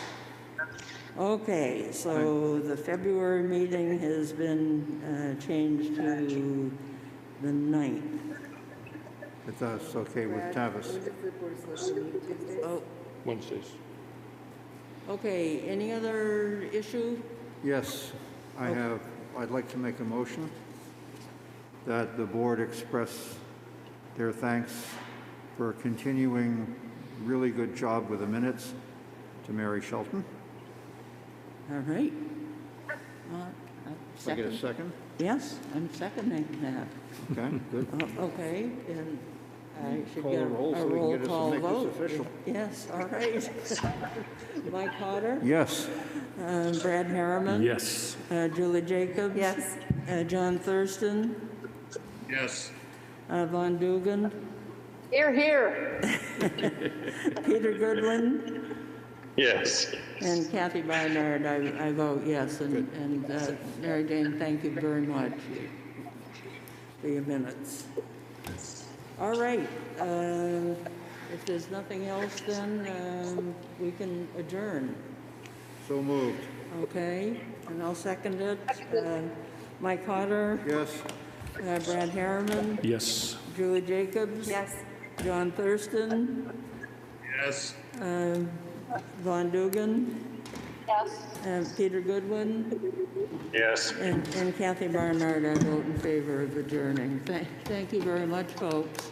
Okay, so the February meeting has been changed to the 9th. If that's okay with Brad, Tavis. when does the Board of Selectmen meet Tuesdays? Oh, Wednesdays. okay, any other issue? Yes, I'd like to make a motion that the board express their thanks for a continuing really good job with the minutes to Mary Shelton. All right. If I get a second? Yes, I'm seconding that. Okay, good. Okay, and I should Call get the a roll so we can roll get this- call make this vote. official. Yes, all right. Mike Hodder, Yes, Brad Harriman. Yes. Julie Jacobs. Yes. John Thurston, Yes. Von Dugan, Here, here. Peter Goodwin, Yes. And Kathy Barnard, I vote yes. And Mary Jane, thank you very much for your minutes. All right. If there's nothing else, then we can adjourn. So moved. Okay, and I'll second it. Mike Cotter, Yes? Brad Harriman, Yes. Julie Jacobs. Yes. John Thurston, Yes. Von Dugan, Yes. and Peter Goodwin, Yes. and Kathy Barnard. I vote in favor of adjourning. Thank you very much, folks.